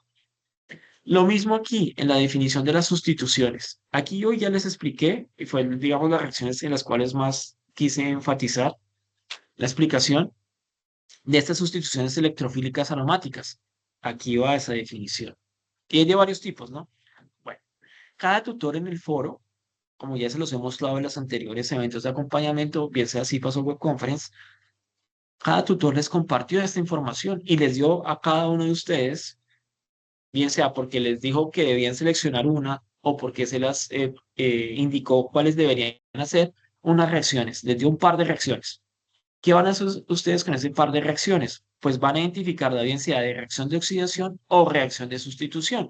Lo mismo aquí en la definición de las sustituciones. Aquí hoy ya les expliqué, y fue, digamos, las reacciones en las cuales más quise enfatizar la explicación de estas sustituciones electrofílicas aromáticas. Aquí va esa definición. Y hay de varios tipos, ¿no? Bueno, cada tutor en el foro, como ya se los he mostrado en los anteriores eventos de acompañamiento, bien sea CIPAS o Web Conference, cada tutor les compartió esta información y les dio a cada uno de ustedes, bien sea porque les dijo que debían seleccionar una o porque se las indicó cuáles deberían hacer, unas reacciones, les dio un par de reacciones. ¿Qué van a hacer ustedes con ese par de reacciones? Pues van a identificar la bien sea de reacción de oxidación o reacción de sustitución.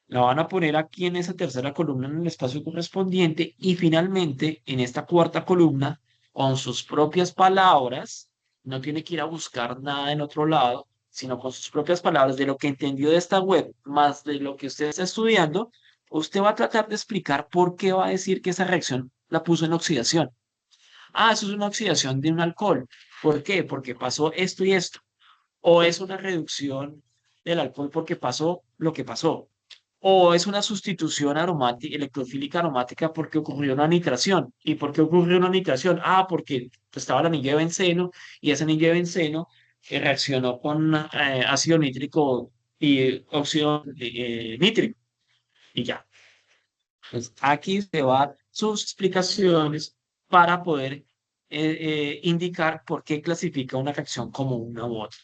La van a poner aquí en esa tercera columna en el espacio correspondiente y finalmente en esta cuarta columna, con sus propias palabras, no tiene que ir a buscar nada en otro lado, sino con sus propias palabras de lo que entendió de esta web, más de lo que usted está estudiando, usted va a tratar de explicar por qué va a decir que esa reacción la puso en oxidación. Ah, eso es una oxidación de un alcohol. ¿Por qué? Porque pasó esto y esto. O es una reducción del alcohol porque pasó lo que pasó. O es una sustitución aromática, electrofílica aromática porque ocurrió una nitración. ¿Y por qué ocurrió una nitración? Ah, porque estaba el anillo de benceno y ese anillo de benceno reaccionó con ácido nítrico y óxido nítrico. Y ya. Pues aquí se van sus explicaciones para poder indicar por qué clasifica una reacción como una u otra.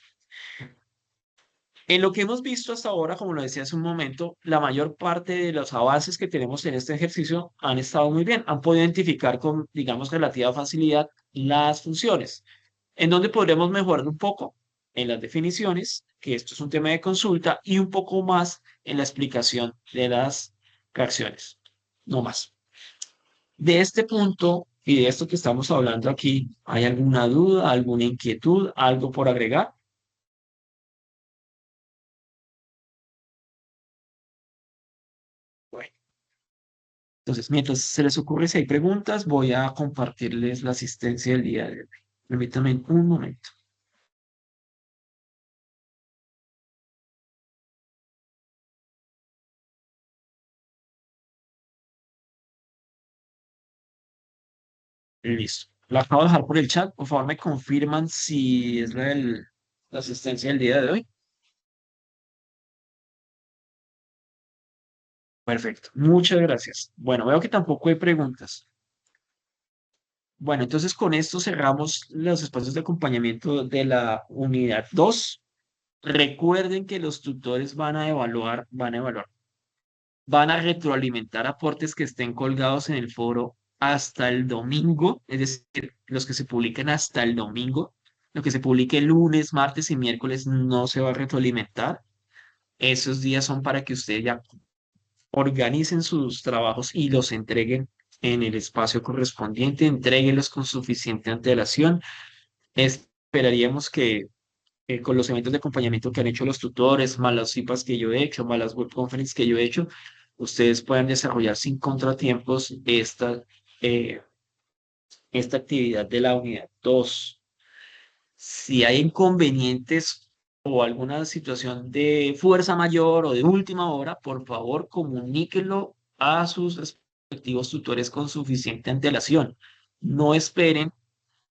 En lo que hemos visto hasta ahora, como lo decía hace un momento, la mayor parte de los avances que tenemos en este ejercicio han estado muy bien, han podido identificar con, digamos, relativa facilidad las funciones. ¿En dónde podremos mejorar un poco? En las definiciones, que esto es un tema de consulta, y un poco más en la explicación de las reacciones. No más. De este punto y de esto que estamos hablando aquí, ¿hay alguna duda, alguna inquietud, algo por agregar? Bueno, entonces, mientras se les ocurre si hay preguntas, voy a compartirles la asistencia del día de hoy. Permítanme un momento. Listo. La acabo de dejar por el chat. Por favor, me confirman si es la asistencia del día de hoy. Perfecto. Muchas gracias. Bueno, veo que tampoco hay preguntas. Bueno, entonces con esto cerramos los espacios de acompañamiento de la unidad 2. Recuerden que los tutores van a retroalimentar aportes que estén colgados en el foro hasta el domingo, es decir, los que se publiquen hasta el domingo. Lo que se publique lunes, martes y miércoles no se va a retroalimentar. Esos días son para que ustedes ya organicen sus trabajos y los entreguen en el espacio correspondiente, entréguenlos con suficiente antelación. Esperaríamos que con los eventos de acompañamiento que han hecho los tutores, más las CIPAs que yo he hecho, más las web conferences que yo he hecho, ustedes puedan desarrollar sin contratiempos eh, esta actividad de la unidad 2. Si hay inconvenientes o alguna situación de fuerza mayor o de última hora, por favor comuníquenlo a sus respectivos tutores con suficiente antelación. No esperen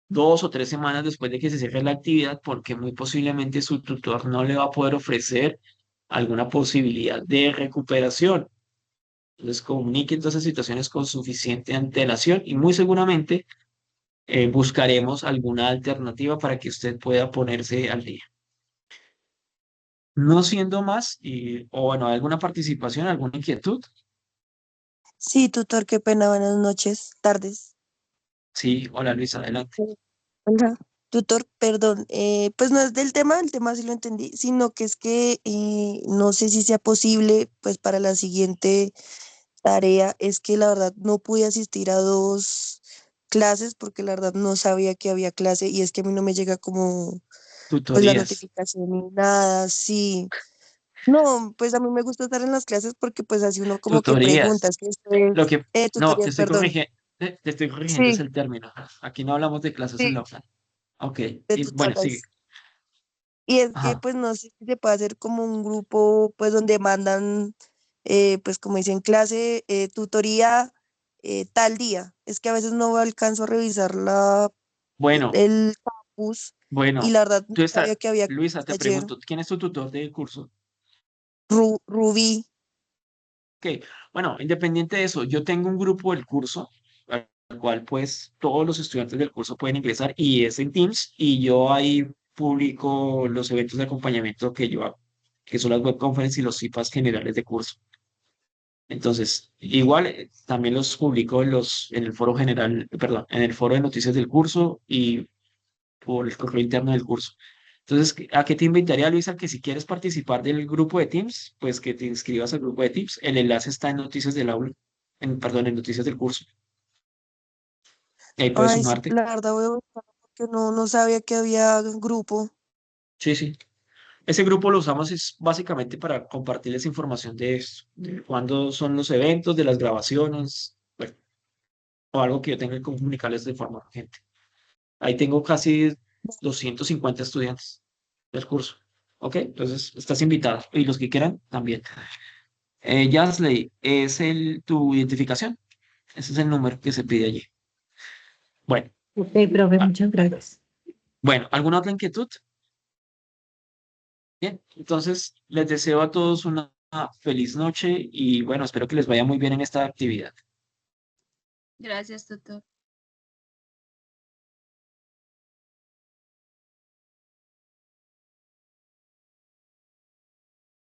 2 o 3 semanas después de que se cierre la actividad, porque muy posiblemente su tutor no le va a poder ofrecer alguna posibilidad de recuperación. Entonces, comuniquen todas esas situaciones con suficiente antelación y muy seguramente buscaremos alguna alternativa para que usted pueda ponerse al día. No siendo más, o bueno, ¿alguna participación, alguna inquietud? Sí, tutor, qué pena, buenas noches, tardes. Sí, hola Luis, adelante. Hola. Tutor, perdón, pues no es del tema, el tema sí lo entendí, sino que es que no sé si sea posible, pues para la siguiente tarea, es que la verdad no pude asistir a 2 clases porque la verdad no sabía que había clase y es que a mí no me llega como pues la Tutorías, notificación ni nada, sí. No, pues a mí me gusta estar en las clases porque pues así uno como que pregunta, tutorías. es que esto es Lo que, no, tutorías, perdón. te estoy corrigiendo es Sí, el término. Aquí no hablamos de clases en sí, la offline. Ok, de y bueno, sigue. tutoras. Y es que Ajá. pues no sé si se puede hacer como un grupo pues donde mandan pues como dicen clase, tutoría tal día. Es que a veces no alcanzo a revisar Bueno, el campus y bueno, la verdad no tú estás, sabía que había Luisa, clase te ayer. pregunto, ¿quién es tu tutor del curso? Rubí. Ok, bueno, independiente de eso, yo tengo un grupo del curso al cual pues todos los estudiantes del curso pueden ingresar y es en Teams y yo ahí publico los eventos de acompañamiento que yo hago, que son las web conferences y los CIFAs generales de curso. Entonces, igual también los publico en el foro general, perdón, en el foro de noticias del curso y por el correo interno del curso. Entonces, ¿a qué te invitaría, Luisa? Que si quieres participar del grupo de Teams, pues que te inscribas al grupo de Teams. El enlace está en Noticias del Aula, perdón, en Noticias del curso. Y ahí puedes Ay, sí, sumarte. la verdad voy a buscar porque no sabía que había un grupo. Sí, sí. Ese grupo lo usamos es básicamente para compartirles información de esto, de cuándo son los eventos, de las grabaciones, bueno, o algo que yo tenga que comunicarles de forma urgente. Ahí tengo casi 250 estudiantes del curso. ¿Ok? Entonces, estás invitada. Y los que quieran, también. Yansley, es tu identificación. Ese es el número que se pide allí. Bueno, Ok, profe, ah, muchas gracias. bueno, ¿alguna otra inquietud? Bien, entonces les deseo a todos una feliz noche y bueno, espero que les vaya muy bien en esta actividad. Gracias, tutor.